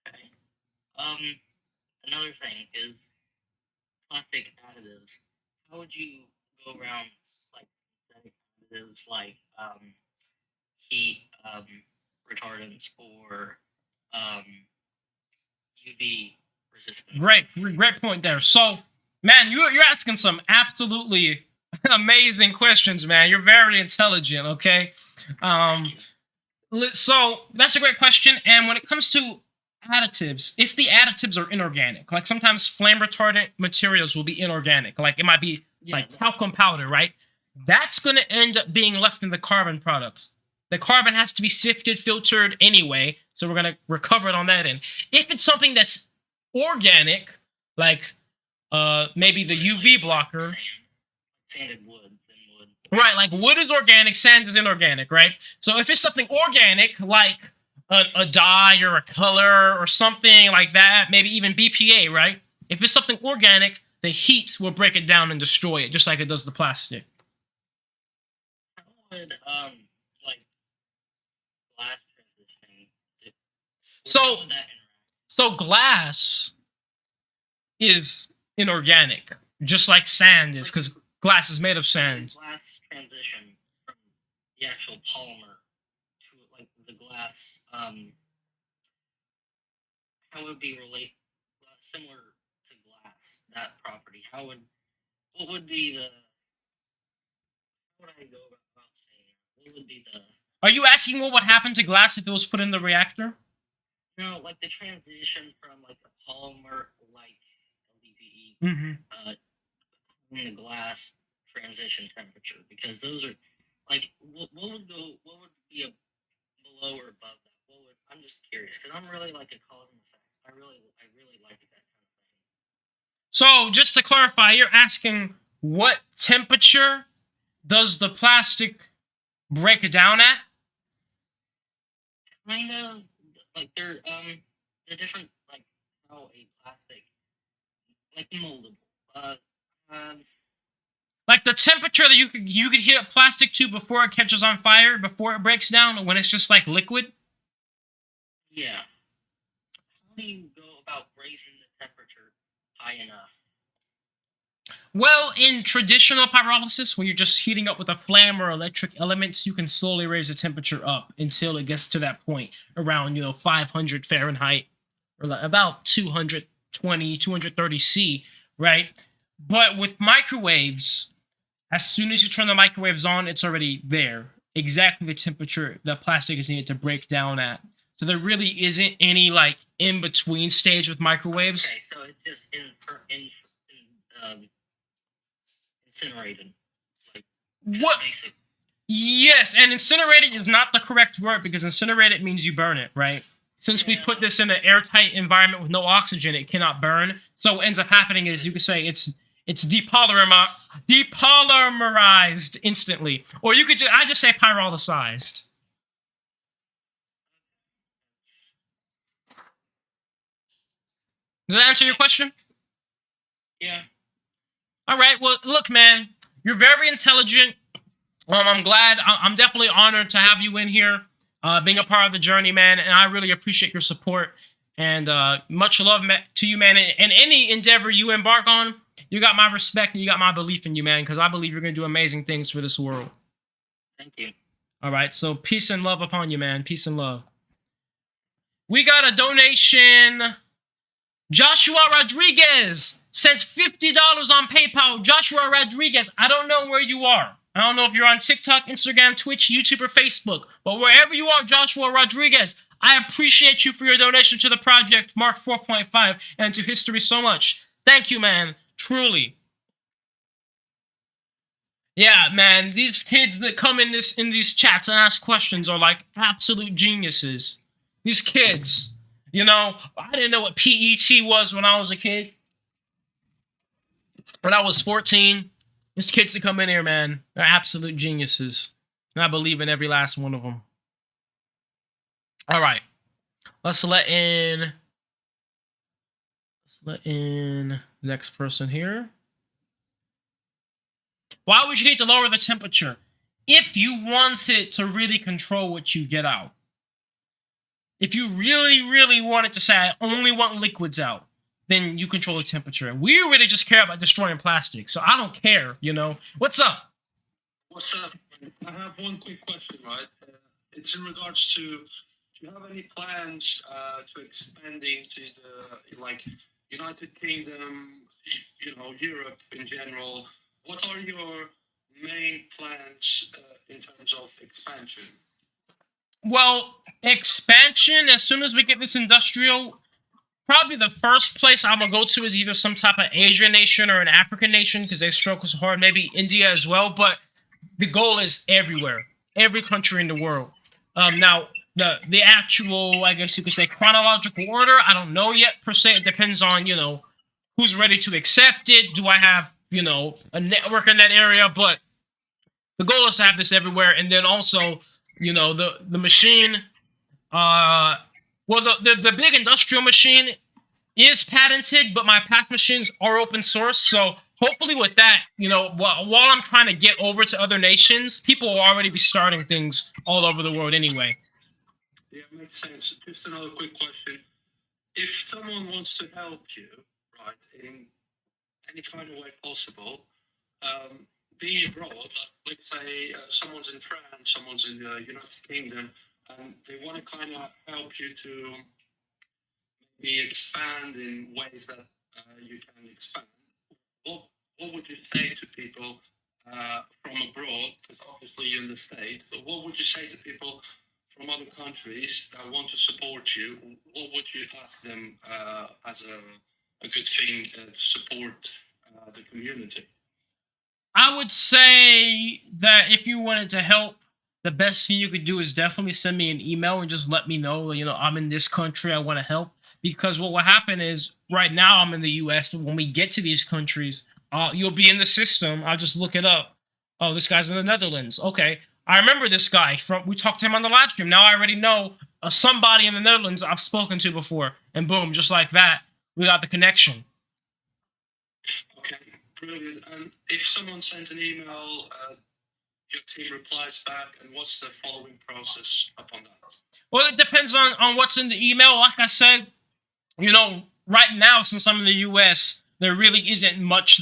Okay. Another thing is plastic additives. How would you go around like synthetic additives like heat retardants or UV resistance? Great point there. So, man, you're asking some absolutely amazing questions, man. You're very intelligent, okay? So that's a great question. And when it comes to additives, if the additives are inorganic, like sometimes flame retardant materials will be inorganic, like it might be like talcum powder, right? That's going to end up being left in the carbon products. The carbon has to be sifted, filtered anyway, so we're going to recover it on that end. If it's something that's organic, like maybe the UV blocker. Sanded wood. Right, like wood is organic, sand is inorganic, right? So if it's something organic, like a dye or a color or something like that, maybe even BPA, right? If it's something organic, the heat will break it down and destroy it, just like it does the plastic. How would like glass transitioning? So glass is inorganic, just like sand is, because glass is made of sand. Glass transition from the actual polymer to like the glass, how would it be similar to glass, that property? What would be the, how would I go about saying that? What would be the... Are you asking what would happen to glass if it was put in the reactor? No, like the transition from like the polymer like LDPE in the glass transition temperature, because those are like what would be below or above that? I'm just curious because I'm really like a cause and effect. I really like that kind of thing. So just to clarify, you're asking what temperature does the plastic break it down at? Kind of like they're the different like how a plastic like moldable. Um, Like the temperature that you could heat up plastic to before it catches on fire, before it breaks down, when it's just like liquid. yeah. How do you go about raising the temperature high enough? Well, in traditional pyrolysis, when you're just heating up with a flame or electric elements, you can slowly raise the temperature up until it gets to that point around 500 Fahrenheit or like about 220, 230 C, right? But with microwaves, as soon as you turn the microwaves on, it's already there. Exactly the temperature that plastic is needed to break down at. So there really isn't any like in between stage with microwaves. Okay, so it's just incinerated. Like What? basic. Yes, and incinerated is not the correct word because incinerated means you burn it, right? Since we Yeah. put this in an airtight environment with no oxygen, it cannot burn. So what ends up happening is you could say it's depolymerized instantly, or you could I just say pyrolyzed. Does that answer your question? Yeah. All right. Well, look, man, you're very intelligent. I'm glad. I'm definitely honored to have you in here, being a part of the journey, man. And I really appreciate your support. And much love to you, man. And any endeavor you embark on, you got my respect and you got my belief in you, man. Because I believe you're gonna do amazing things for this world. Thank you. All right. So peace and love upon you, man. Peace and love. We got a donation. Joshua Rodriguez sent $50 on PayPal. Joshua Rodriguez, I don't know where you are. I don't know if you're on TikTok, Instagram, Twitch, YouTube, or Facebook. But wherever you are, Joshua Rodriguez, I appreciate you for your donation to the project Mark 4.5 and to history so much. Thank you, man. Truly. Yeah, man. These kids that come in these chats and ask questions are like absolute geniuses. These kids. I didn't know what PET was when I was a kid. When I was 14, these kids that come in here, man, they're absolute geniuses. And I believe in every last one of them. All right. Let's let in the next person here. Why would you need to lower the temperature? If you wanted to really control what you get out. If you really, really wanted to say, I only want liquids out, then you control the temperature. We really just care about destroying plastic, so I don't care, What's up? What's up? I have one quick question, right? It's in regards to, do you have any plans to expanding to the, like, United Kingdom, Europe in general? What are your main plans in terms of expansion? Well, expansion, as soon as we get this industrial, probably the first place I'm going to go to is either some type of Asian nation or an African nation because they struggle so hard, maybe India as well, but the goal is everywhere, every country in the world. Now, the actual, I guess you could say, chronological order, I don't know yet per se. It depends on, who's ready to accept it. Do I have, a network in that area? But the goal is to have this everywhere, and then also... the machine, the big industrial machine is patented, but my past machines are open source. So hopefully with that, while I'm trying to get over to other nations, people will already be starting things all over the world anyway. Yeah, makes sense. Just another quick question. If someone wants to help you, right, in any kind of way possible, being abroad, let's say someone's in France, someone's in the United Kingdom, and they want to kind of help you to maybe expand in ways that you can expand. What would you say to people from abroad? Because obviously you're in the States. So what would you say to people from other countries that want to support you? What would you ask them as a good thing to support the community? I would say that if you wanted to help, the best thing you could do is definitely send me an email and just let me know, I'm in this country, I want to help. Because what will happen is, right now I'm in the US, but when we get to these countries, you'll be in the system. I'll just look it up. Oh, this guy's in the Netherlands. Okay. I remember this guy we talked to him on the live stream. Now I already know somebody in the Netherlands I've spoken to before, and boom, just like that, we got the connection. Okay, brilliant. And if someone sends an email, your team replies back, and what's the following process upon that? Well, it depends on what's in the email. Like I said, you know, right now, since I'm in the U.S., there really isn't much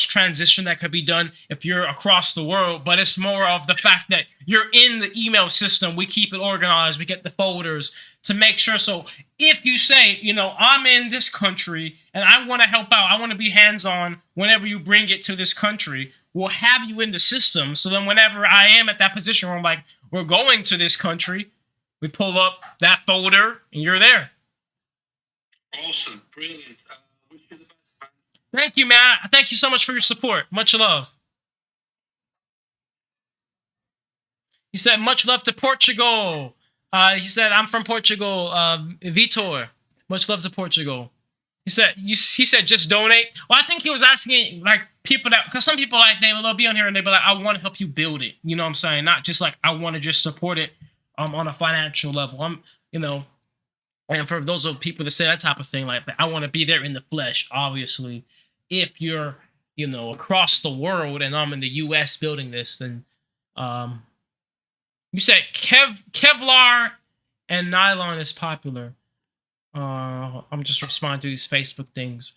transition that could be done if you're across the world. But it's more of the fact that you're in the email system. We keep it organized. We get the folders to make sure. So if you say, you know, I'm in this country and I want to help out, I want to be hands-on whenever you bring it to this country, we'll have you in the system. So then whenever I am at that position where I'm like, we're going to this country, we pull up that folder and you're there. Awesome, brilliant. Wish you the best, man. Thank you, man. Thank you so much for your support. Much love. He said, much love to Portugal. He said, I'm from Portugal. Vitor, much love to Portugal. He said, just donate. Well, I think he was asking like people that, because some people like they'll be on here and they'll be like, I want to help you build it. You know what I'm saying? Not just like I want to just support it on a financial level. And for those of people that say that type of thing, like I want to be there in the flesh. Obviously, if you're across the world and I'm in the U.S. building this, then you said Kevlar and nylon is popular. I'm just responding to these Facebook things.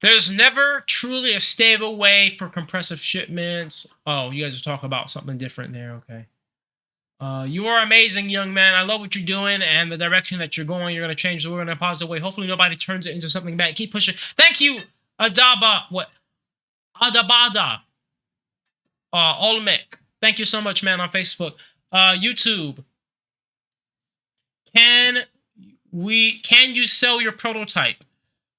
There's never truly a stable way for compressive shipments. Oh, you guys are talking about something different there. Okay. You are amazing, young man. I love what you're doing and the direction that you're going. You're going to change the world in a positive way. Hopefully nobody turns it into something bad. Keep pushing. Thank you, Adabada. Olmec. Thank you so much, man, on Facebook. YouTube. Can you sell your prototype?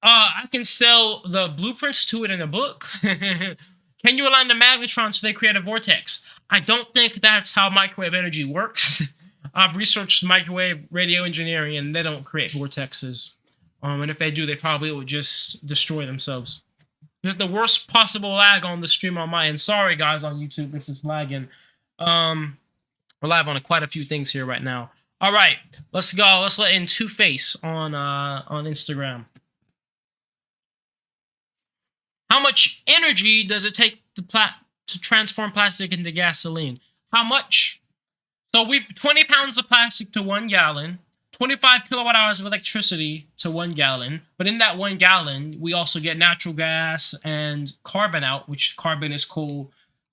I can sell the blueprints to it in a book. Can you align the magnetrons so they create a vortex? I don't think that's how microwave energy works. I've researched microwave radio engineering, and they don't create vortexes. And if they do, they probably would just destroy themselves. There's the worst possible lag on the stream on my end. Sorry, guys, on YouTube if it's lagging. We're live on quite a few things here right now. All right, let's go. Let's let in Two-Face on Instagram. How much energy does it take to transform plastic into gasoline? How much? So 20 pounds of plastic to 1 gallon, 25 kilowatt hours of electricity to 1 gallon. But in that 1 gallon, we also get natural gas and carbon out, which carbon is coal.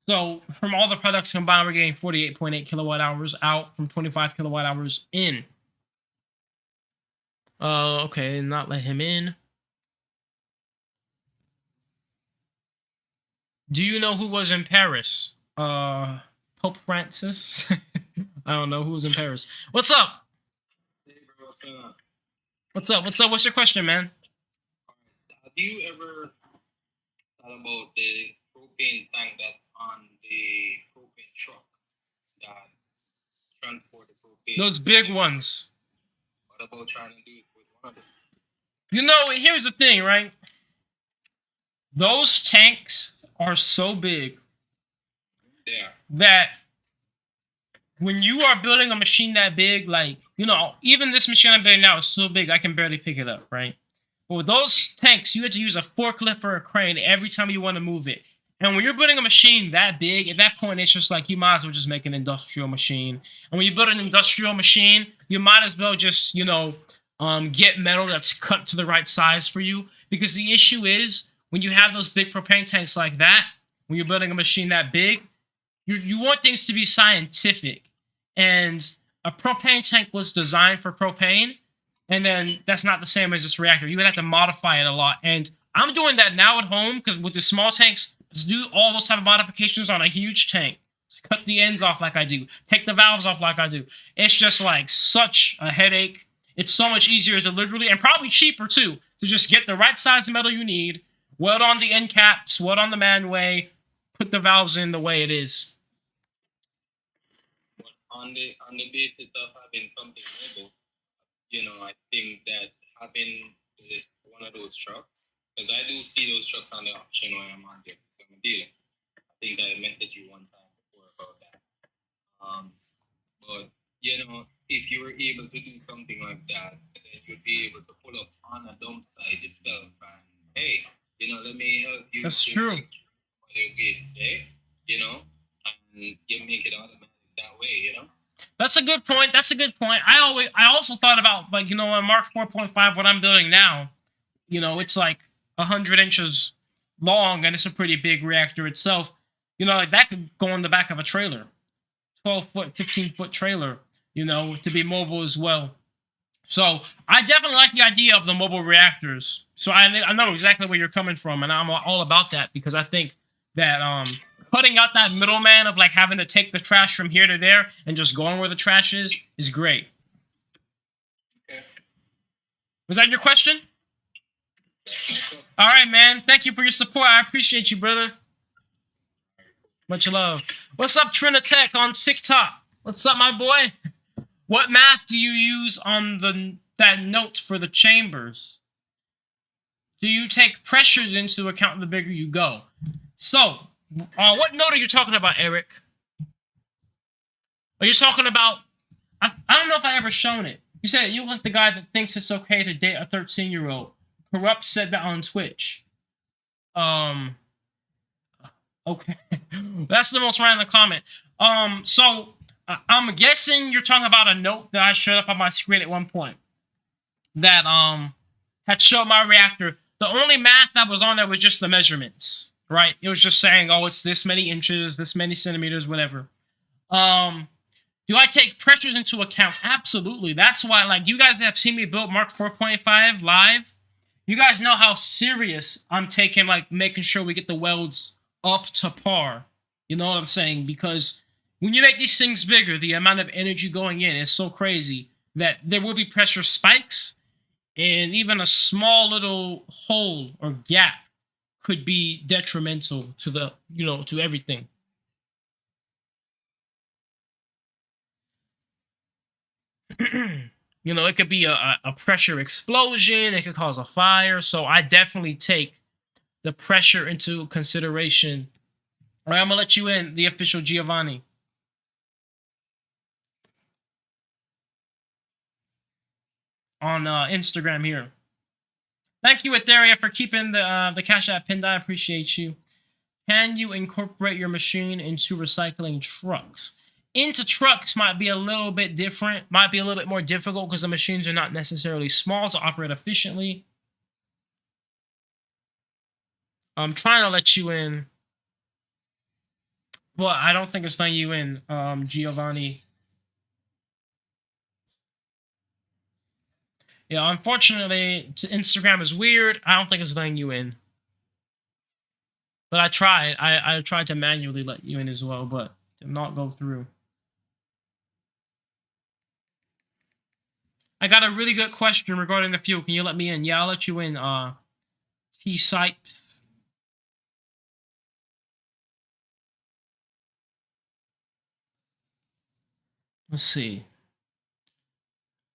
So from all the products combined, we're getting 48.8 kilowatt hours out from 25 kilowatt hours in. Okay, not let him in. Do you know who was in Paris? Pope Francis? I don't know who was in Paris. What's up? Hey, bro, what's up? What's up? What's up? What's your question, man? Have you ever thought about the propane tank that's on the propane truck that transport the propane? Those big ones. What about trying to do it with one of them? You know, here's the thing, right? Those tanks are so big that when you are building a machine that big, like, even this machine I'm building now is so big I can barely pick it up, right? But with those tanks, you have to use a forklift or a crane every time you want to move it. And when you're building a machine that big, at that point, it's just like you might as well just make an industrial machine. And when you build an industrial machine, you might as well just, get metal that's cut to the right size for you. Because the issue is, when you have those big propane tanks like that, when you're building a machine that big, you want things to be scientific. And a propane tank was designed for propane, and then that's not the same as this reactor. You would have to modify it a lot. And I'm doing that now at home, because with the small tanks, just do all those type of modifications on a huge tank. So cut the ends off like I do. Take the valves off like I do. It's just like such a headache. It's so much easier to literally, and probably cheaper too, to just get the right size of metal you need, weld on the end caps, weld on the manway, put the valves in the way it is. But on the basis of having something mobile, I think that having one of those trucks, because I do see those trucks on the auction when I'm on there, so I'm a dealer. I think that I messaged you one time before about that. But if you were able to do something like that, then you'd be able to pull up on a dump site itself and hey, let me help you. That's true. Waste, eh? And you make it automatic that way, That's a good point. That's a good point. I also thought about, like, on Mark 4.5, what I'm building now, it's like 100 inches long and it's a pretty big reactor itself. Like that could go on the back of a trailer, 12-foot, 15-foot trailer, to be mobile as well. So I definitely like the idea of the mobile reactors. So I know exactly where you're coming from, and I'm all about that because I think that cutting out that middleman of like having to take the trash from here to there and just going where the trash is great. Okay. Was that your question? All right, man. Thank you for your support. I appreciate you, brother. Much love. What's up, Trinitech on TikTok? What's up, my boy? What math do you use on that note for the chambers? Do you take pressures into account the bigger you go? So, what note are you talking about, Eric? Are you talking about... I don't know if I ever shown it. You said you like the guy that thinks it's okay to date a 13-year-old. Corrupt said that on Twitch. Okay. That's the most random comment. So... I'm guessing you're talking about a note that I showed up on my screen at one point that had showed my reactor. The only math that was on there was just the measurements, right? It was just saying, oh, it's this many inches, this many centimeters, whatever. Do I take pressures into account? Absolutely. That's why, like, you guys have seen me build Mark 4.5 live. You guys know how serious I'm taking, like, making sure we get the welds up to par. You know what I'm saying? Because when you make these things bigger, the amount of energy going in is so crazy that there will be pressure spikes, and even a small little hole or gap could be detrimental to the, to everything. It could be a pressure explosion. It could cause a fire. So I definitely take the pressure into consideration. All right, I'm going to let you in, the official Giovanni. On Instagram here. Thank you, Etheria, for keeping the Cash App pinned. I appreciate you. Can you incorporate your machine into recycling trucks? Into trucks might be a little bit different, might be a little bit more difficult because the machines are not necessarily small to operate efficiently. I'm trying to let you in, but I don't think it's letting you in, Giovanni. Yeah, unfortunately, Instagram is weird. I don't think it's letting you in. But I tried. I tried to manually let you in as well, but did not go through. I got a really good question regarding the fuel. Can you let me in? Yeah, I'll let you in. T-Sipes. Let's see.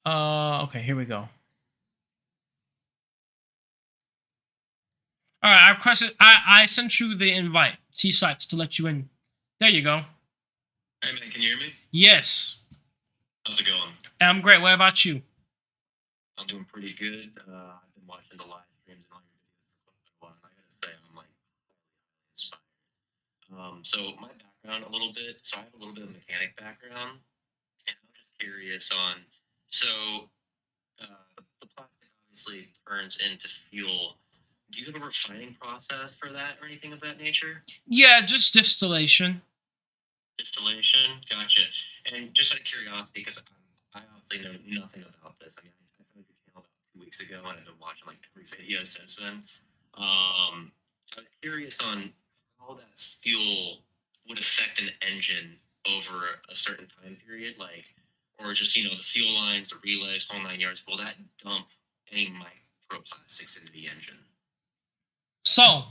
Okay, here we go. All right, I sent you the invite, T-Sipes, to let you in. There you go. Hey man, can you hear me? Yes. How's it going? I'm great. What about you? I'm doing pretty good. I've been watching the live streams and all your videos for a while, and I gotta say I'm like inspired. So my background a little bit. So I have a little bit of mechanic background, and I'm just curious on. So the plastic obviously turns into fuel. Do you have a refining process for that or anything of that nature? Yeah, just distillation. Distillation, gotcha. And just out of curiosity, because I honestly know nothing about this. I mean, I found your channel about 2 weeks ago, and I've been watching like every video since then. I was curious on how that fuel would affect an engine over a certain time period, like, or just the fuel lines, the relays, whole 9 yards. Will that dump any microplastics into the engine? So,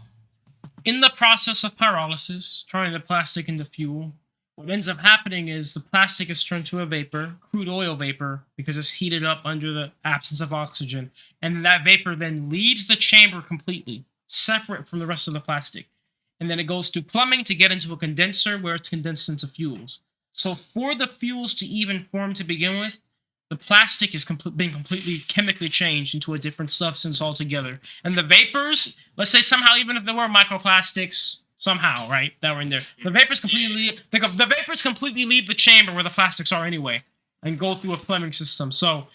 in the process of pyrolysis, turning the plastic into fuel, what ends up happening is the plastic is turned to a vapor, crude oil vapor, because it's heated up under the absence of oxygen. And that vapor then leaves the chamber completely, separate from the rest of the plastic. And then it goes through plumbing to get into a condenser where it's condensed into fuels. So for the fuels to even form to begin with, the plastic has been completely chemically changed into a different substance altogether. And the vapors, let's say somehow, even if there were microplastics, somehow, right, that were in there, the vapors completely leave the chamber where the plastics are anyway, and go through a Fleming system. So,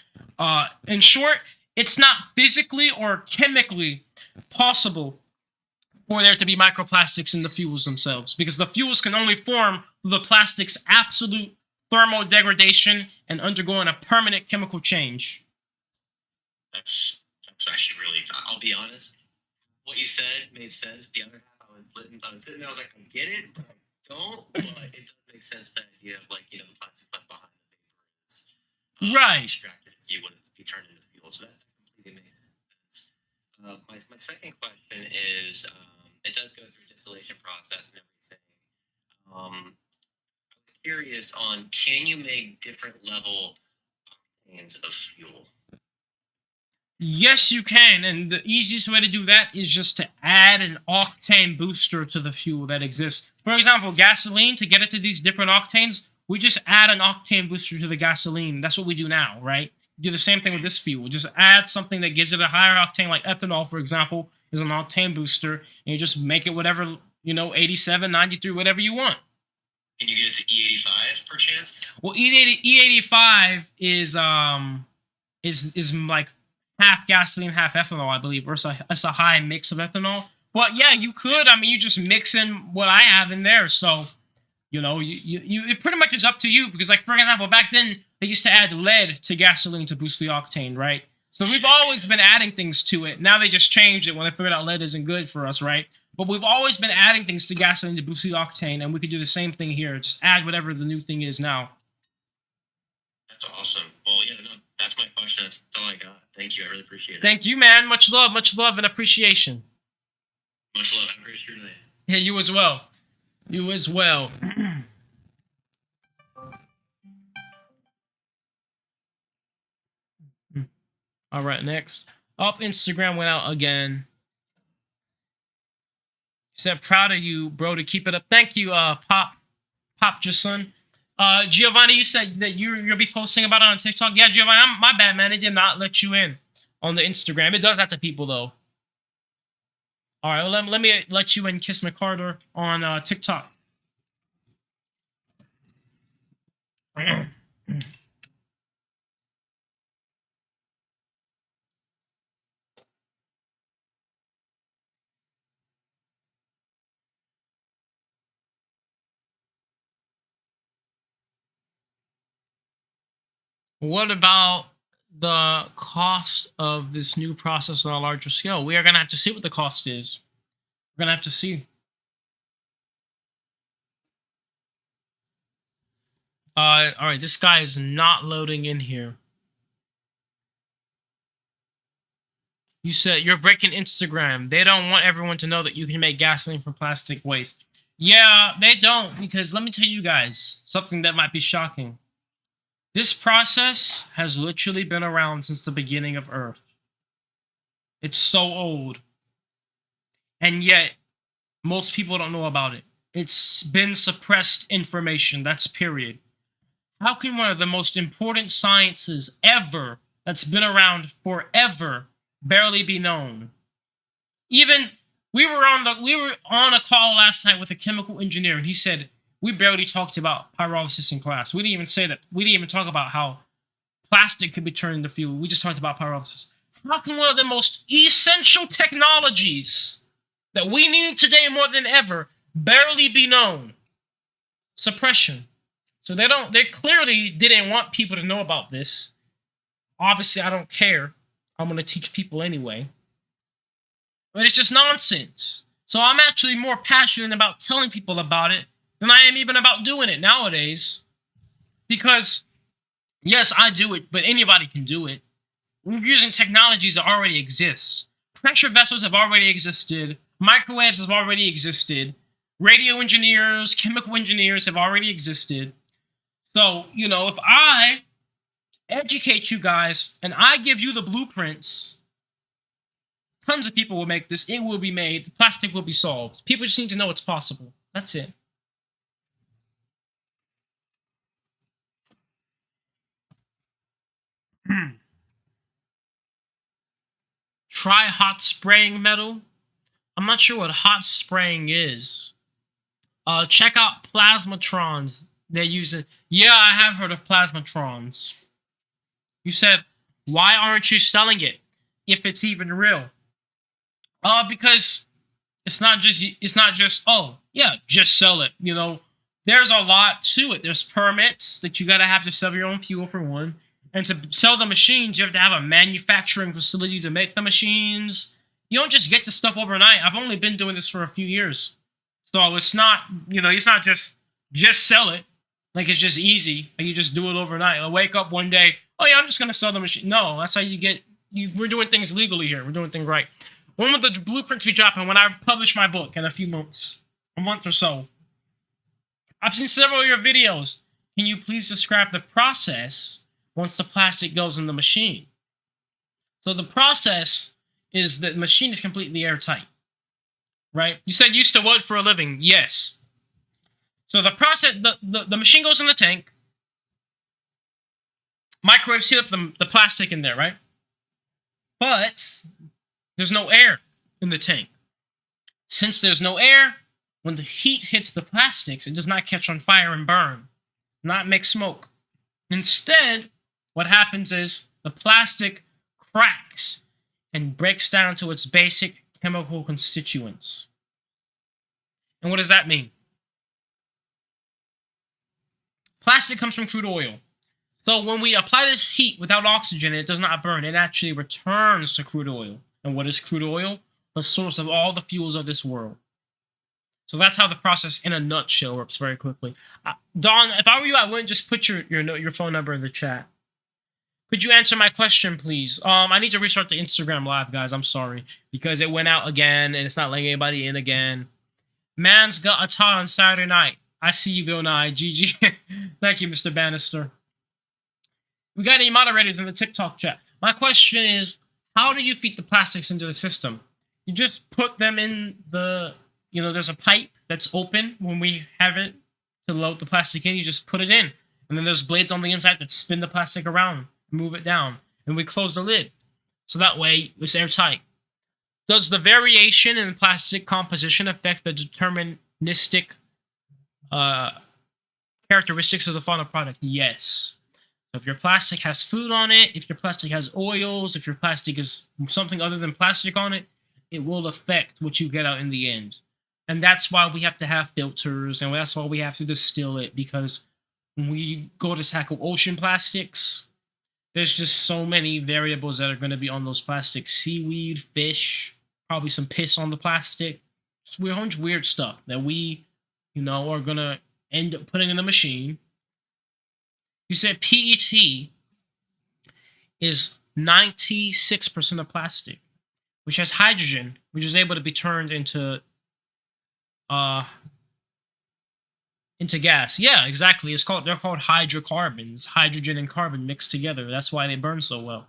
in short, it's not physically or chemically possible for there to be microplastics in the fuels themselves, because the fuels can only form through the plastic's absolute thermal degradation and undergoing a permanent chemical change. That's actually really. I'll be honest. What you said made sense. The other half, I was sitting there, I was like, I get it, but I don't. But it does make sense, the idea of, like, you know, the plastic left behind the vapor is right. extracted, you wouldn't be turned into fuel. So that completely makes sense. My second question is, it does go through a distillation process and everything. I was curious on, can you make different level octanes of fuel? Yes, you can, and the easiest way to do that is just to add an octane booster to the fuel that exists. For example, gasoline, to get it to these different octanes, we just add an octane booster to the gasoline. That's what we do now, right? Do the same thing with this fuel. Just add something that gives it a higher octane, like ethanol, for example, is an octane booster, and you just make it whatever, 87, 93, whatever you want. Can you get it to E85 per chance? Well, E85 is like half gasoline, half ethanol, I believe, or it's a high mix of ethanol. But yeah, you could. I mean, you just mix in what I have in there. So, it pretty much is up to you, because, like, for example, back then they used to add lead to gasoline to boost the octane, right? So we've always been adding things to it. Now they just changed it when they figured out lead isn't good for us, right? But we've always been adding things to gasoline to boost the octane, and we could do the same thing here. Just add whatever the new thing is now. That's awesome. Well, yeah, no, that's my question. That's all I got. Thank you. I really appreciate it. Thank you, man. Much love and appreciation. Much love. Have a great rest of your night. Yeah, you as well. You as well. All right, next. Up, Instagram went out again. He said, proud of you, bro, to keep it up. Thank you, Pop Jason. Giovanni, you said that you'll be posting about it on TikTok. Yeah, Giovanni, my bad, man. It did not let you in on the Instagram. It does that to people, though. All right, well, let me let you in, Kiss McCarter, on TikTok. What about the cost of this new process on a larger scale? We are going to have to see what the cost is. We're going to have to see. All right, this guy is not loading in here. You said you're breaking Instagram. They don't want everyone to know that you can make gasoline from plastic waste. Yeah, they don't, because let me tell you guys something that might be shocking. This process has literally been around since the beginning of Earth. It's so old. And yet, most people don't know about it. It's been suppressed information, that's period. How can one of the most important sciences ever, that's been around forever, barely be known? Even, we were on a call last night with a chemical engineer, and he said, we barely talked about pyrolysis in class. We didn't even say that. We didn't even talk about how plastic could be turned into fuel. We just talked about pyrolysis. How can one of the most essential technologies that we need today more than ever barely be known? Suppression. So they clearly didn't want people to know about this. Obviously, I don't care. I'm going to teach people anyway. But it's just nonsense. So I'm actually more passionate about telling people about it than I am even about doing it nowadays. Because, yes, I do it, but anybody can do it. We're using technologies that already exist. Pressure vessels have already existed. Microwaves have already existed. Radio engineers, chemical engineers have already existed. So, if I educate you guys and I give you the blueprints, tons of people will make this. It will be made. Plastic will be solved. People just need to know it's possible. That's it. Try hot spraying metal. I'm not sure what hot spraying is. Check out plasmatrons. They're using. Yeah, I have heard of plasmatrons. You said, why aren't you selling it if it's even real? Because it's not just oh yeah, just sell it. You know, there's a lot to it. There's permits that you gotta have to sell your own fuel for one, and to sell the machines, you have to have a manufacturing facility to make the machines. You don't just get the stuff overnight. I've only been doing this for a few years, so it's not, you know, it's not just sell it like it's just easy. Like you just do it overnight. I wake up one day, oh yeah, I'm just gonna sell the machine. No, that's how you get. We're doing things legally here. We're doing things right. When will the blueprints be dropping? When I publish my book in a few months, a month or so. I've seen several of your videos. Can you please describe the process once the plastic goes in the machine? So the process is that the machine is completely airtight, right? You said you used to what for a living? Yes. So the process, the machine goes in the tank. Microwaves heat up the plastic in there, right? But there's no air in the tank. Since there's no air, when the heat hits the plastics, it does not catch on fire and burn, not make smoke. Instead, what happens is the plastic cracks and breaks down to its basic chemical constituents. And what does that mean? Plastic comes from crude oil. So when we apply this heat without oxygen, it does not burn. It actually returns to crude oil. And what is crude oil? The source of all the fuels of this world. So that's how the process in a nutshell works very quickly. Don, if I were you, I wouldn't just put your phone number in the chat. Could you answer my question, please? I need to restart the Instagram live, guys. I'm sorry. Because it went out again, and it's not letting anybody in again. Man's got a tie on Saturday night. I see you, Bill Nye. GG. Thank you, Mr. Bannister. We got any moderators in the TikTok chat? My question is, how do you feed the plastics into the system? You just put them in the, there's a pipe that's open when we have it to load the plastic in. You just put it in. And then there's blades on the inside that spin the plastic around, move it down. And we close the lid. So that way, it's airtight. Does the variation in plastic composition affect the deterministic characteristics of the final product? Yes. So if your plastic has food on it, if your plastic has oils, if your plastic is something other than plastic on it, it will affect what you get out in the end. And that's why we have to have filters, and that's why we have to distill it, because when we go to tackle ocean plastics, there's just so many variables that are going to be on those plastics. Seaweed, fish, probably some piss on the plastic. Just weird stuff that we, are going to end up putting in the machine. You said PET is 96% of plastic, which has hydrogen, which is able to be turned into gas. Yeah, exactly. They're called hydrocarbons. Hydrogen and carbon mixed together. That's why they burn so well.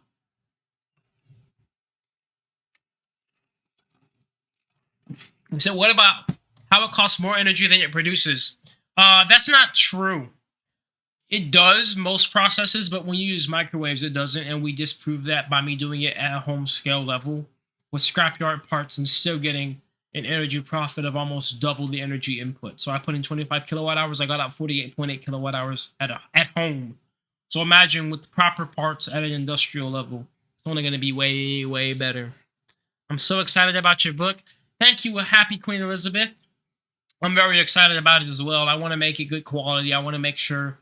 So what about how it costs more energy than it produces? That's not true. It does most processes, but when you use microwaves, it doesn't, and we disprove that by me doing it at a home scale level with scrapyard parts and still getting an energy profit of almost double the energy input. So I put in 25 kilowatt hours, I got out 48.8 kilowatt hours at home. So imagine with the proper parts at an industrial level, it's only going to be way, way better. I'm so excited about your book. Thank you, Happy Queen Elizabeth. I'm very excited about it as well. I want to make it good quality. I want to make sure,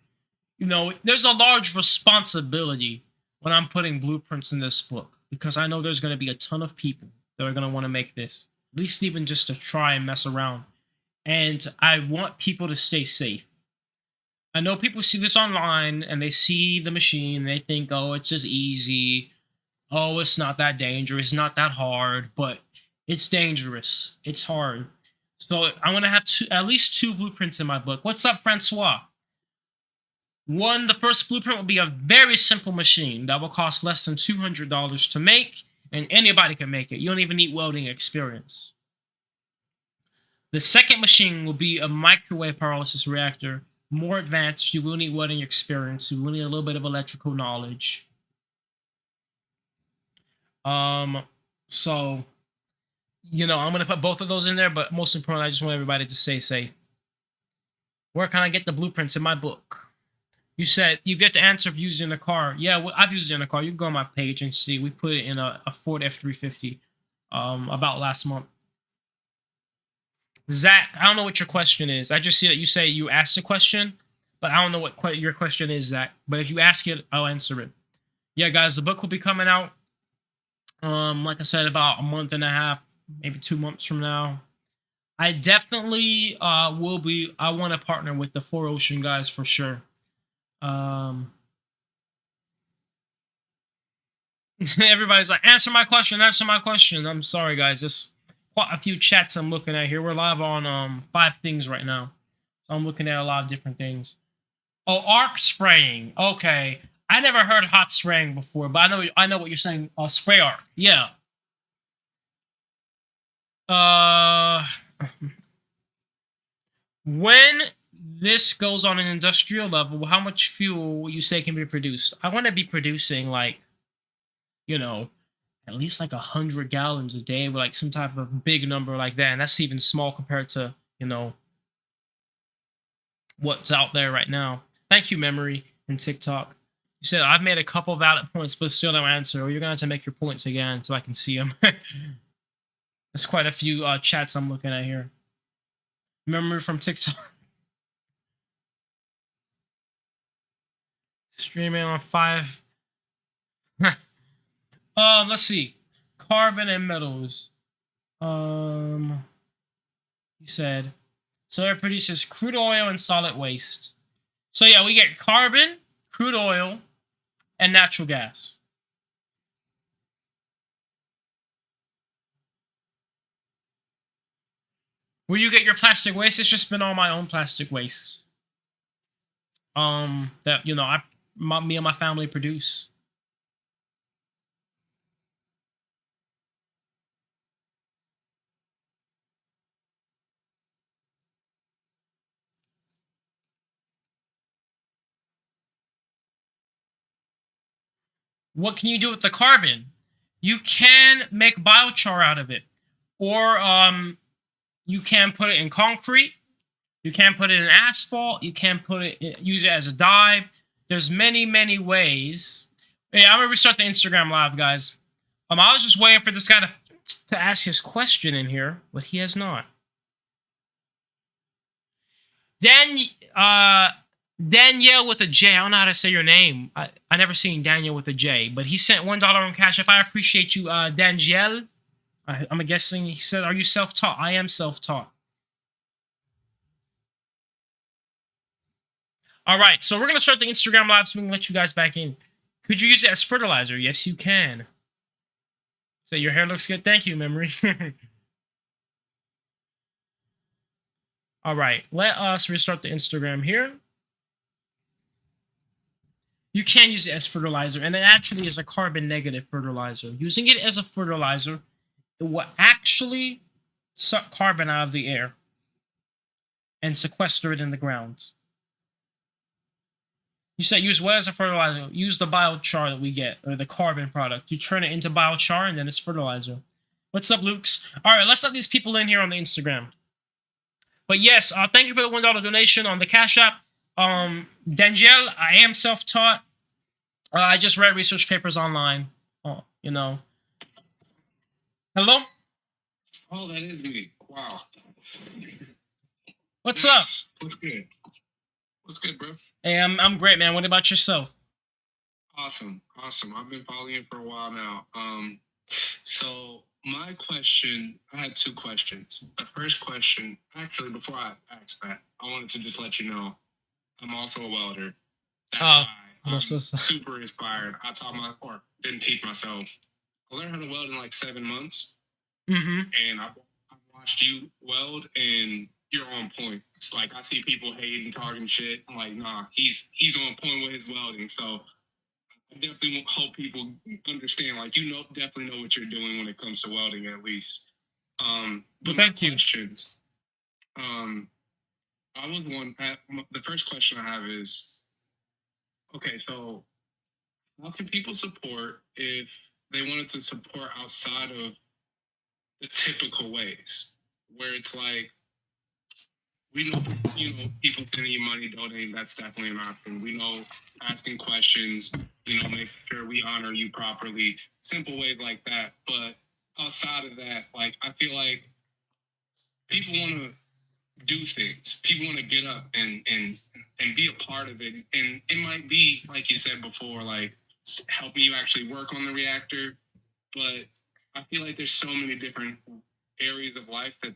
there's a large responsibility when I'm putting blueprints in this book, because I know there's going to be a ton of people that are going to want to make this, at least even just to try and mess around. And I want people to stay safe. I know people see this online and they see the machine and they think, oh, it's just easy. Oh, it's not that dangerous, not that hard, but it's dangerous. It's hard. So I'm going to have at least two blueprints in my book. What's up, Francois? The first blueprint will be a very simple machine that will cost less than $200 to make, and anybody can make it. You don't even need welding experience. The second machine will be a microwave pyrolysis reactor, more advanced. You will need welding experience. You will need a little bit of electrical knowledge. So I'm gonna put both of those in there, but most important, I just want everybody to stay safe. Where can I get the blueprints in my book? You said you've yet to answer if used in a car. Yeah, well, I've used it in a car. You can go on my page and see. We put it in a Ford F-350 about last month. Zach, I don't know what your question is. I just see that you say you asked a question, but I don't know what your question is, Zach. But if you ask it, I'll answer it. Yeah, guys, the book will be coming out, like I said, about a month and a half, maybe 2 months from now. I definitely will be. I want to partner with the Four Ocean guys for sure. Everybody's like, answer my question. I'm sorry, guys. There's quite a few chats I'm looking at here. We're live on 5 things right now, so I'm looking at a lot of different things. Oh, arc spraying. Okay, I never heard hot spraying before, but I know what you're saying. Spray arc. Yeah. When this goes on an industrial level, how much fuel will you say can be produced? I want to be producing like, at least like 100 gallons a day, with like some type of big number like that. And that's even small compared to, what's out there right now. Thank you, Memory and TikTok. You said I've made a couple valid points, but still no answer. Or you're gonna have to make your points again so I can see them. There's quite a few chats I'm looking at here. Memory from TikTok. Streaming on 5. Let's see. Carbon and metals. He said, so it produces crude oil and solid waste. So yeah, we get carbon, crude oil, and natural gas. Where you get your plastic waste? It's just been all my own plastic waste. That me and my family produce. What can you do with the carbon? You can make biochar out of it, or you can put it in concrete. You can put it in asphalt. You can use it as a dye. There's many ways. Hey, I'm gonna restart the Instagram live, guys. I was just waiting for this guy to ask his question in here, but he has not. Danielle with a J. I don't know how to say your name. I never seen Daniel with a J, but he sent $1 on Cash App. I appreciate you, Danielle. I'm guessing he said, "Are you self-taught?" I am self-taught. All right, so we're gonna start the Instagram live so we can let you guys back in. Could you use it as fertilizer? Yes, you can. So your hair looks good. Thank you, Memory. All right, let us restart the Instagram here. You can use it as fertilizer, and it actually is a carbon negative fertilizer. Using it as a fertilizer, it will actually suck carbon out of the air and sequester it in the ground. You said use what as a fertilizer? Use the biochar that we get, or the carbon product. You turn it into biochar, and then it's fertilizer. What's up, Lukes? All right, let's let these people in here on the Instagram. But yes, thank you for the $1 donation on the Cash App. Danielle, I am self-taught. I just read research papers online. Hello? Oh, that is me. Wow. What's up? What's good? What's good, bro? Hey, I'm great, man. What about yourself? Awesome. I've been following you for a while now. So my question, I had 2 questions. The first question, actually, before I ask that, I wanted to just let you know I'm also a welder. That's why I'm super inspired. Didn't teach myself. I learned how to weld in like 7 months. And I watched you weld, and you're on point. It's like I see people hating, talking shit. I'm like, nah, he's on point with his welding. So I definitely hope people understand. Like, definitely know what you're doing when it comes to welding, at least. But thank you. Questions. The first question I have is, okay, so how can people support if they wanted to support outside of the typical ways, where it's like, we know, people sending you money, donating, that's definitely an option. We know asking questions, make sure we honor you properly, simple ways like that. But outside of that, like, I feel like people want to do things. People want to get up and be a part of it. And it might be, like you said before, like helping you actually work on the reactor. But I feel like there's so many different areas of life that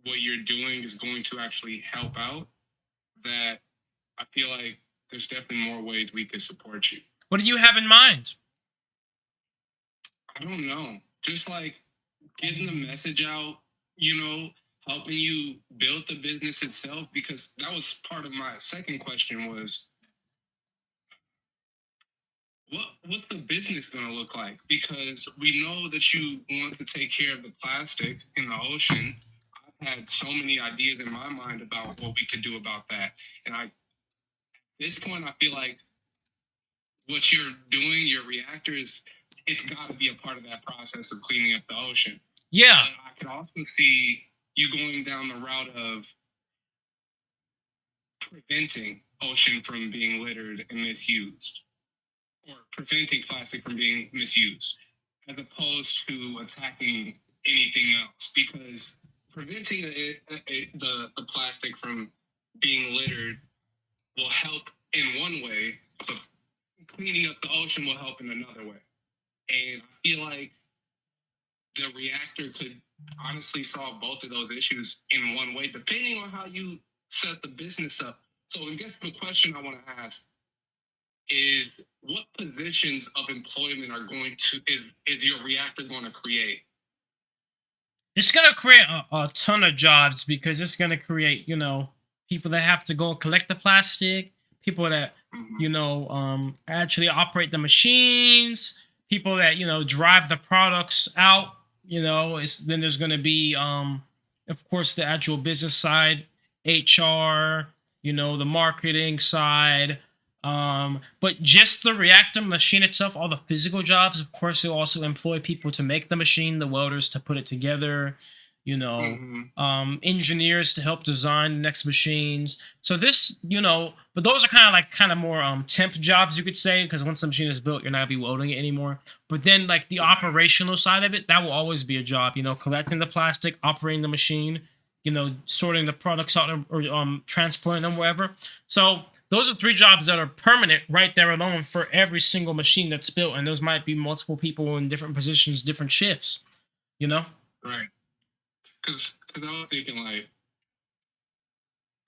what you're doing is going to actually help out, that I feel like there's definitely more ways we could support you. What do you have in mind? I don't know. Just like getting the message out, helping you build the business itself, because that was part of my second question was, what's the business going to look like? Because we know that you want to take care of the plastic in the ocean. I've had so many ideas in my mind about what we could do about that. And at this point, I feel like what you're doing, your reactor, it's got to be a part of that process of cleaning up the ocean. Yeah. But I can also see you going down the route of preventing ocean from being littered and misused, or preventing plastic from being misused, as opposed to attacking anything else. Because preventing the plastic from being littered will help in one way, but cleaning up the ocean will help in another way. And I feel like the reactor could honestly solve both of those issues in one way, depending on how you set the business up. So I guess the question I want to ask is, what positions of employment is your reactor going to create? It's going to create a ton of jobs, because it's going to create, people that have to go collect the plastic, people that, actually operate the machines, people that, drive the products out, then there's going to be, of course, the actual business side, HR, the marketing side. But just the reactor machine itself, all the physical jobs, of course, it'll also employ people to make the machine, the welders to put it together, engineers to help design the next machines. So this, but those are kind of more temp jobs, you could say, because once the machine is built, you're not gonna be welding it anymore. But then like the operational side of it, that will always be a job, collecting the plastic, operating the machine, sorting the products out, or transporting them wherever. So those are 3 jobs that are permanent right there alone for every single machine that's built. And those might be multiple people in different positions, different shifts, Right. Because I was thinking, like,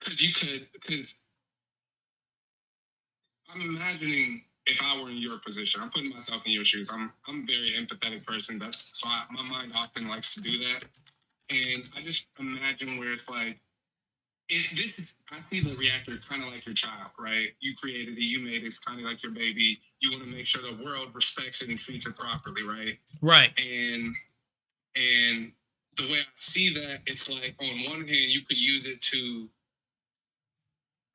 because I'm imagining if I were in your position, I'm putting myself in your shoes. I'm a very empathetic person. My mind often likes to do that. And I just imagine where it's like, I see the reactor kind of like your child, right? You created it, you made it, it's kind of like your baby. You want to make sure the world respects it and treats it properly, right? Right. And the way I see that, it's like, on one hand, you could use it to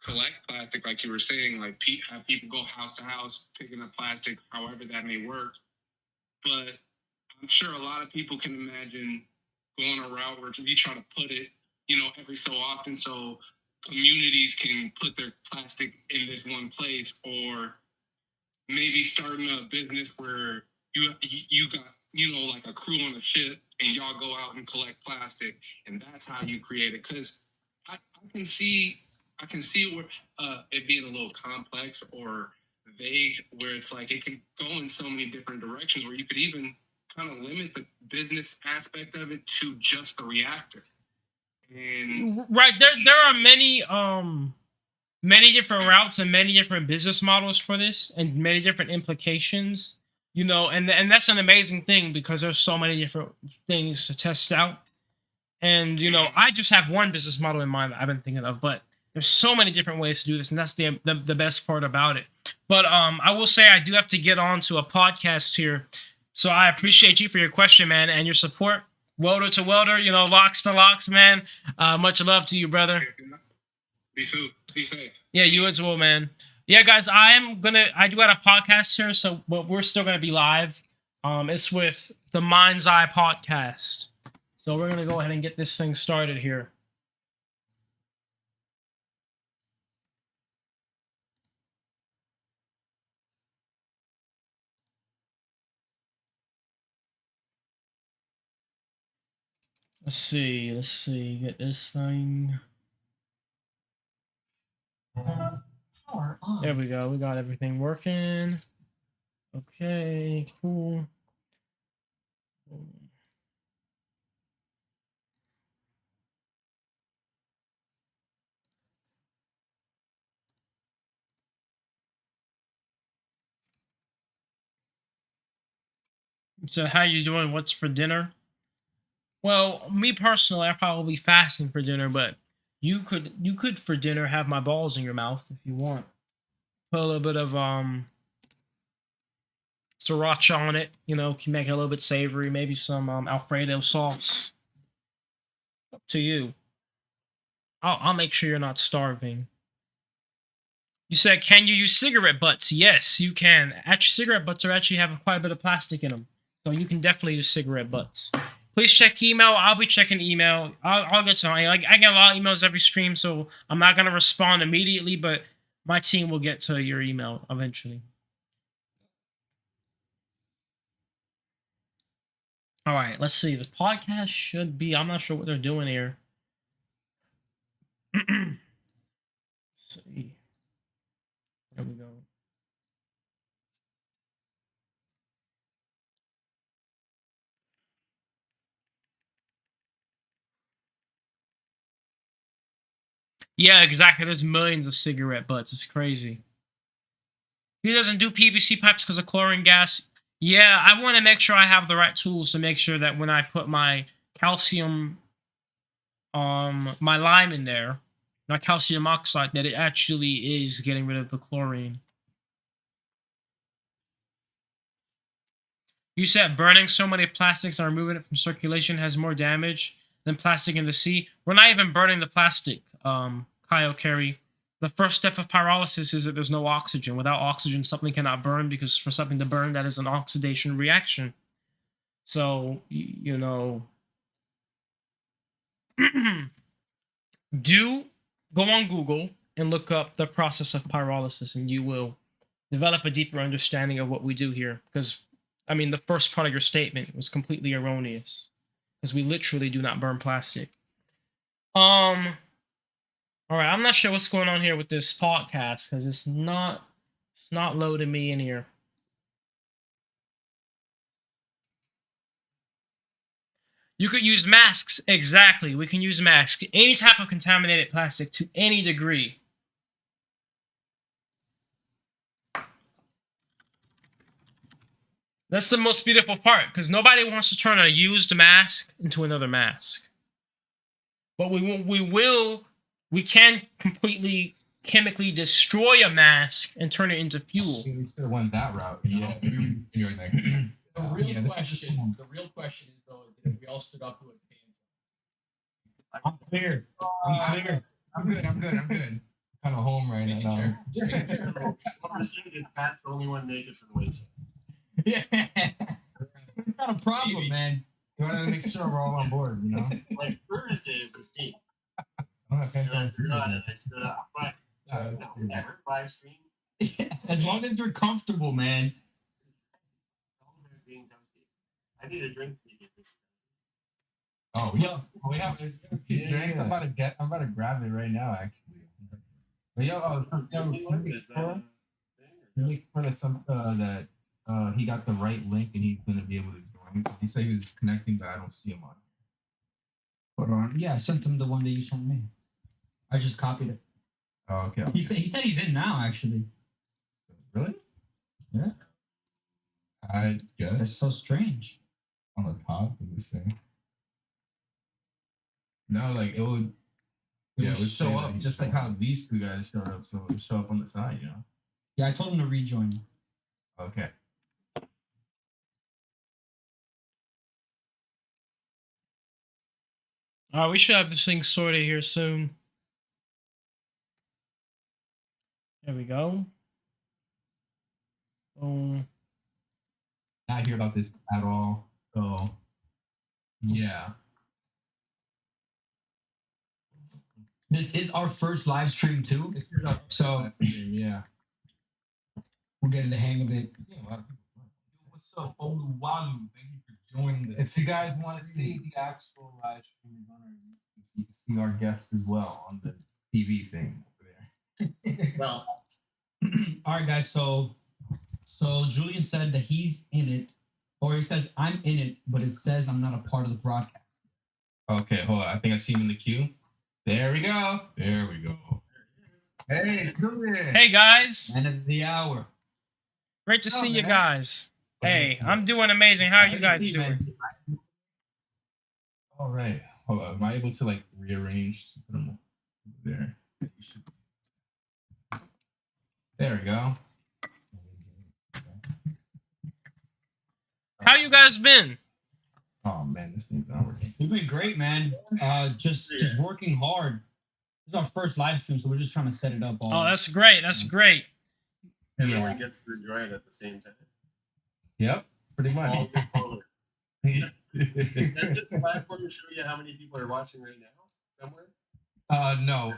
collect plastic, like you were saying, like have people go house to house, picking up plastic, however that may work. But I'm sure a lot of people can imagine going a route where you try to put it, every so often, so communities can put their plastic in this one place, or maybe starting a business where you got, like a crew on a ship, and y'all go out and collect plastic, and that's how you create it. Because I can see where it being a little complex or vague, where it's like it can go in so many different directions, where you could even kind of limit the business aspect of it to just the reactor. And right, there are many different routes and many different business models for this, and many different implications, and that's an amazing thing, because there's so many different things to test out. And I just have one business model in mind that I've been thinking of, but there's so many different ways to do this, and that's the best part about it. But I will say I do have to get on to a podcast here, so I appreciate you for your question, man, and your support. Welder to welder, locks to locks, man. Much love to you, brother. Be safe. Yeah, you as well, man. Yeah, guys, I do got a podcast here, but we're still gonna be live. It's with the Mind's Eye podcast. So we're gonna go ahead and get this thing started here. Let's see. Get this thing. There we go. We got everything working. Okay, cool. So how you doing? What's for dinner? Well, me personally, I'll probably be fasting for dinner, but you could for dinner have my balls in your mouth if you want. Put a little bit of sriracha on it, can make it a little bit savory, maybe some Alfredo sauce. Up to you. I'll make sure you're not starving. You said, can you use cigarette butts? Yes, you can. Actually, cigarette butts actually have quite a bit of plastic in them, so you can definitely use cigarette butts. Please check email. I'll be checking email. I'll get to it. I get a lot of emails every stream, so I'm not gonna respond immediately, but my team will get to your email eventually. All right, let's see. The podcast should be. I'm not sure what they're doing here. Let's see. There we go. Yeah, exactly. There's millions of cigarette butts. It's crazy. He doesn't do PVC pipes because of chlorine gas. Yeah, I want to make sure I have the right tools to make sure that when I put my calcium, my lime in there, not calcium oxide, that it actually is getting rid of the chlorine. You said burning so many plastics and removing it from circulation has more damage than plastic in the sea. We're not even burning the plastic, Kyle Carey. The first step of pyrolysis is that there's no oxygen. Without oxygen, something cannot burn, because for something to burn, that is an oxidation reaction. So, do go on Google and look up the process of pyrolysis, and you will develop a deeper understanding of what we do here. Because, the first part of your statement was completely erroneous, because we literally do not burn plastic. All right, I'm not sure what's going on here with this podcast, because it's not loading me in here. You could use masks. Exactly. We can use masks. Any type of contaminated plastic to any degree. That's the most beautiful part, because nobody wants to turn a used mask into another mask. But we can completely chemically destroy a mask and turn it into fuel. We should have went that route. Yeah. The real question is, though, is if we all stood up, who would pay? I'm clear. I'm good. Kind of home right now. What percentage is Pat's the only one naked for the weight? Yeah. It's not a problem, man. You want to make sure we're all on board, Like Thursday it was me. Okay. And I forgot it. I stood up. But never live stream. As long as you're comfortable, man. I need a drink to get this. Oh, yeah. We have drinks. I'm about to grab it right now, actually. But make fun of some that he got the right link and he's gonna be able to join. He said he was connecting, but I don't see him on. Hold on. Yeah, I sent him the one that you sent me. I just copied it. Oh, okay. He said he's in now, actually. Really? Yeah. I guess. That's so strange. On the top, it would say. No, like it would show up just like how these two guys showed up, so it would show up on the side, Yeah, I told him to rejoin. Okay. All right, we should have this thing sorted here soon. There we go. Boom. not hear about this at all. So yeah. This is our first live stream too. So yeah. We're getting the hang of it. What's up, Oluwalu? Thank you for joining. If you guys want to see the actual live stream on our YouTube, you can see our guests as well on the TV thing over there. Well, all right, guys. So Julian said that he's in it, or he says I'm in it, but it says I'm not a part of the broadcast. Okay, hold on. I think I see him in the queue. There we go. There we go. Hey, Julian. Hey guys. End of the hour. Great to see you guys. Hey, I'm doing amazing. How are you guys doing? All right. Hold on. Am I able to like rearrange to put them there? There we go. How you guys been? Oh man, this thing's not working. We've been great, man. Just working hard. This is our first live stream, so we're just trying to set it up. Oh, that's great. That's great. Everyone gets to join at the same time. Yep, pretty much. All the colors. That's just a platform to show you how many people are watching right now somewhere? No.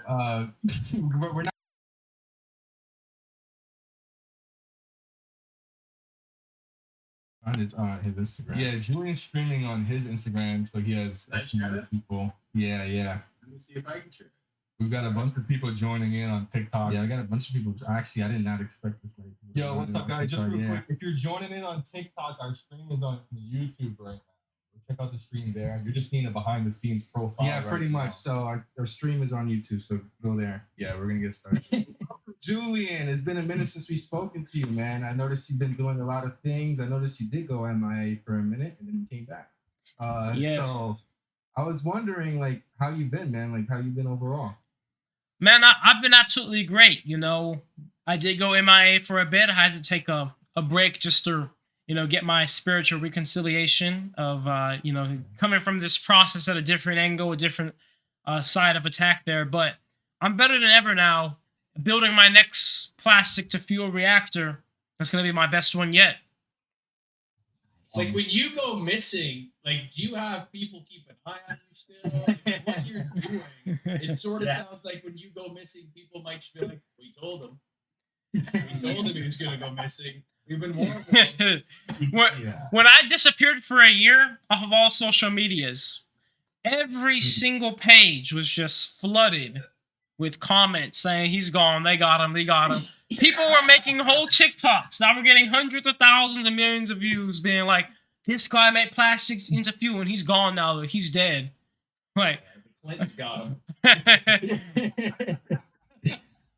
We're not. On his Instagram. Yeah, Julian's streaming on his Instagram, so he has other people. Yeah. Let me see if I can share. We've got a bunch of people joining in on TikTok. Yeah, I got a bunch of people. Actually, I did not expect this many people. Yo, what's up, guys? Just real quick, if you're joining in on TikTok, our stream is on YouTube right now. Check out the stream there. You're just seeing a behind-the-scenes profile. Yeah, pretty much. So our stream is on YouTube, so go there. Yeah, we're gonna get started. Julian, it's been a minute since we've spoken to you, man. I noticed you've been doing a lot of things. I noticed you did go MIA for a minute, and then you came back. Yes. So I was wondering, like, how you been, man? Like, how you been overall? Man, I've been absolutely great. You know, I did go MIA for a bit. I had to take a break just to, you know, get my spiritual reconciliation of, you know, coming from this process at a different angle, a different side of attack there. But I'm better than ever now. Building my next plastic to fuel reactor. That's going to be my best one yet. Like, when you go missing, like, do you have people keep an eye on you still? Like, what you're doing, it sort of sounds like when you go missing, people might just be like, we told him. We told him he was going to go missing. We've been warning When I disappeared for a year off of all social medias, every single page was just flooded with comments saying he's gone, they got him. People were making whole TikToks. Now we're getting hundreds of thousands and millions of views being like, this guy made plastics into fuel and he's gone now. He's dead. Like, Clinton's got him.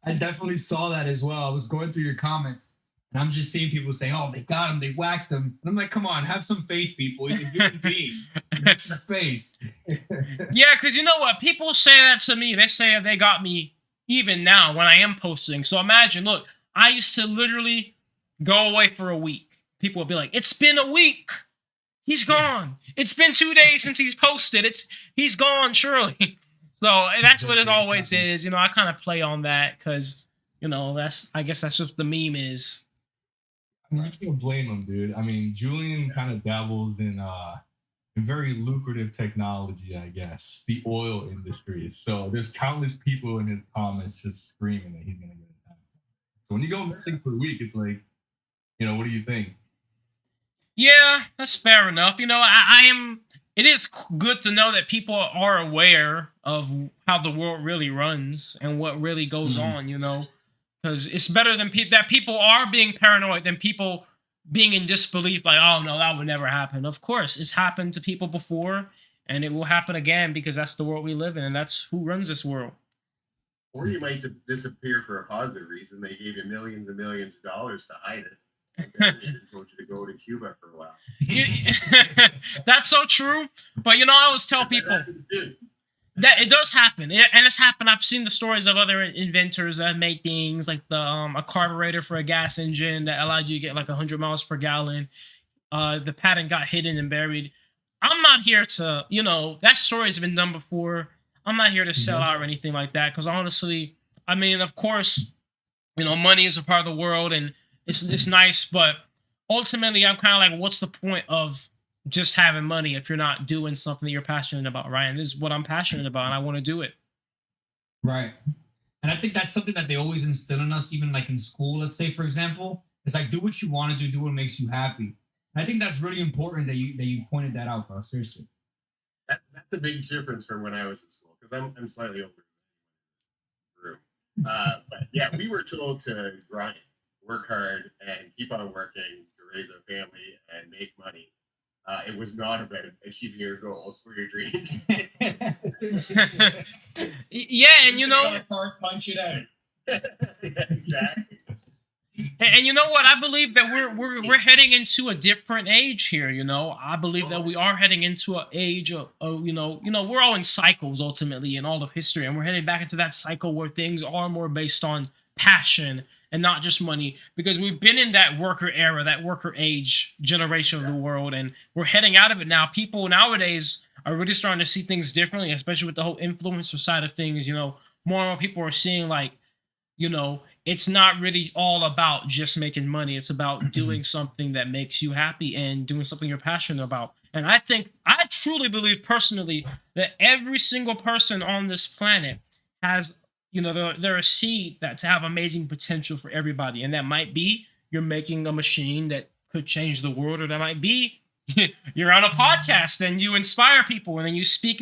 I definitely saw that as well. I was going through your comments, and I'm just seeing people saying, oh, they got him, they whacked him. And I'm like, come on, have some faith, people. He's a human being. Get some space. Yeah, because you know what? People say that to me. They say they got me even now when I am posting. So imagine, look, I used to literally go away for a week. People would be like, it's been a week. He's gone. It's been 2 days since he's posted. He's gone, surely. So that's what it always is. You know, I kind of play on that because, you know, I guess that's what the meme is. I mean, you can't blame him, dude. I mean, Julian kind of dabbles in very lucrative technology, I guess, the oil industry. So there's countless people in his comments just screaming that he's going to get attacked. So when you go missing for a week, it's like, you know, what do you think? Yeah, that's fair enough. You know, it is good to know that people are aware of how the world really runs and what really goes on, you know, because it's better than that people are being paranoid than people being in disbelief, like, oh no, that would never happen. Of course, it's happened to people before, and it will happen again because that's the world we live in, and that's who runs this world. Or you might disappear for a positive reason. They gave you millions and millions of dollars to hide it. And told you to go to Cuba for a while. That's so true. But you know, I always tell people that it does happen, and it's happened. I've seen the stories of other inventors that made things like a carburetor for a gas engine that allowed you to get like 100 miles per gallon. The patent got hidden and buried. I'm not here to, you know, that story's been done before. I'm not here to sell out or anything like that because honestly, I mean, of course, you know, money is a part of the world and it's nice, but ultimately, I'm kind of like, what's the point of just having money if you're not doing something that you're passionate about, right? And this is what I'm passionate about, and I want to do it. Right. And I think that's something that they always instill in us, even like in school, let's say, for example. It's like, do what you want to do what makes you happy. And I think that's really important that you pointed that out, bro. Seriously. That's a big difference from when I was in school, because I'm slightly older room. But yeah, we were told to grind, work hard, and keep on working to raise our family and make money. It was not about achieving your goals or your dreams. Yeah, and you know, punch it out. Yeah, exactly. And you know what? I believe that we're heading into a different age here. You know, I believe that we are heading into an age of you know, we're all in cycles ultimately in all of history, and we're heading back into that cycle where things are more based on passion and not just money, because we've been in that worker era, that worker age generation of the world, and we're heading out of it now. People nowadays are really starting to see things differently, especially with the whole influencer side of things. You know, more and more people are seeing like, you know, it's not really all about just making money. It's about doing something that makes you happy and doing something you're passionate about. And I truly believe personally that every single person on this planet has, you know, they're a seed that to have amazing potential for everybody. And that might be you're making a machine that could change the world, or that might be you're on a podcast and you inspire people and then you speak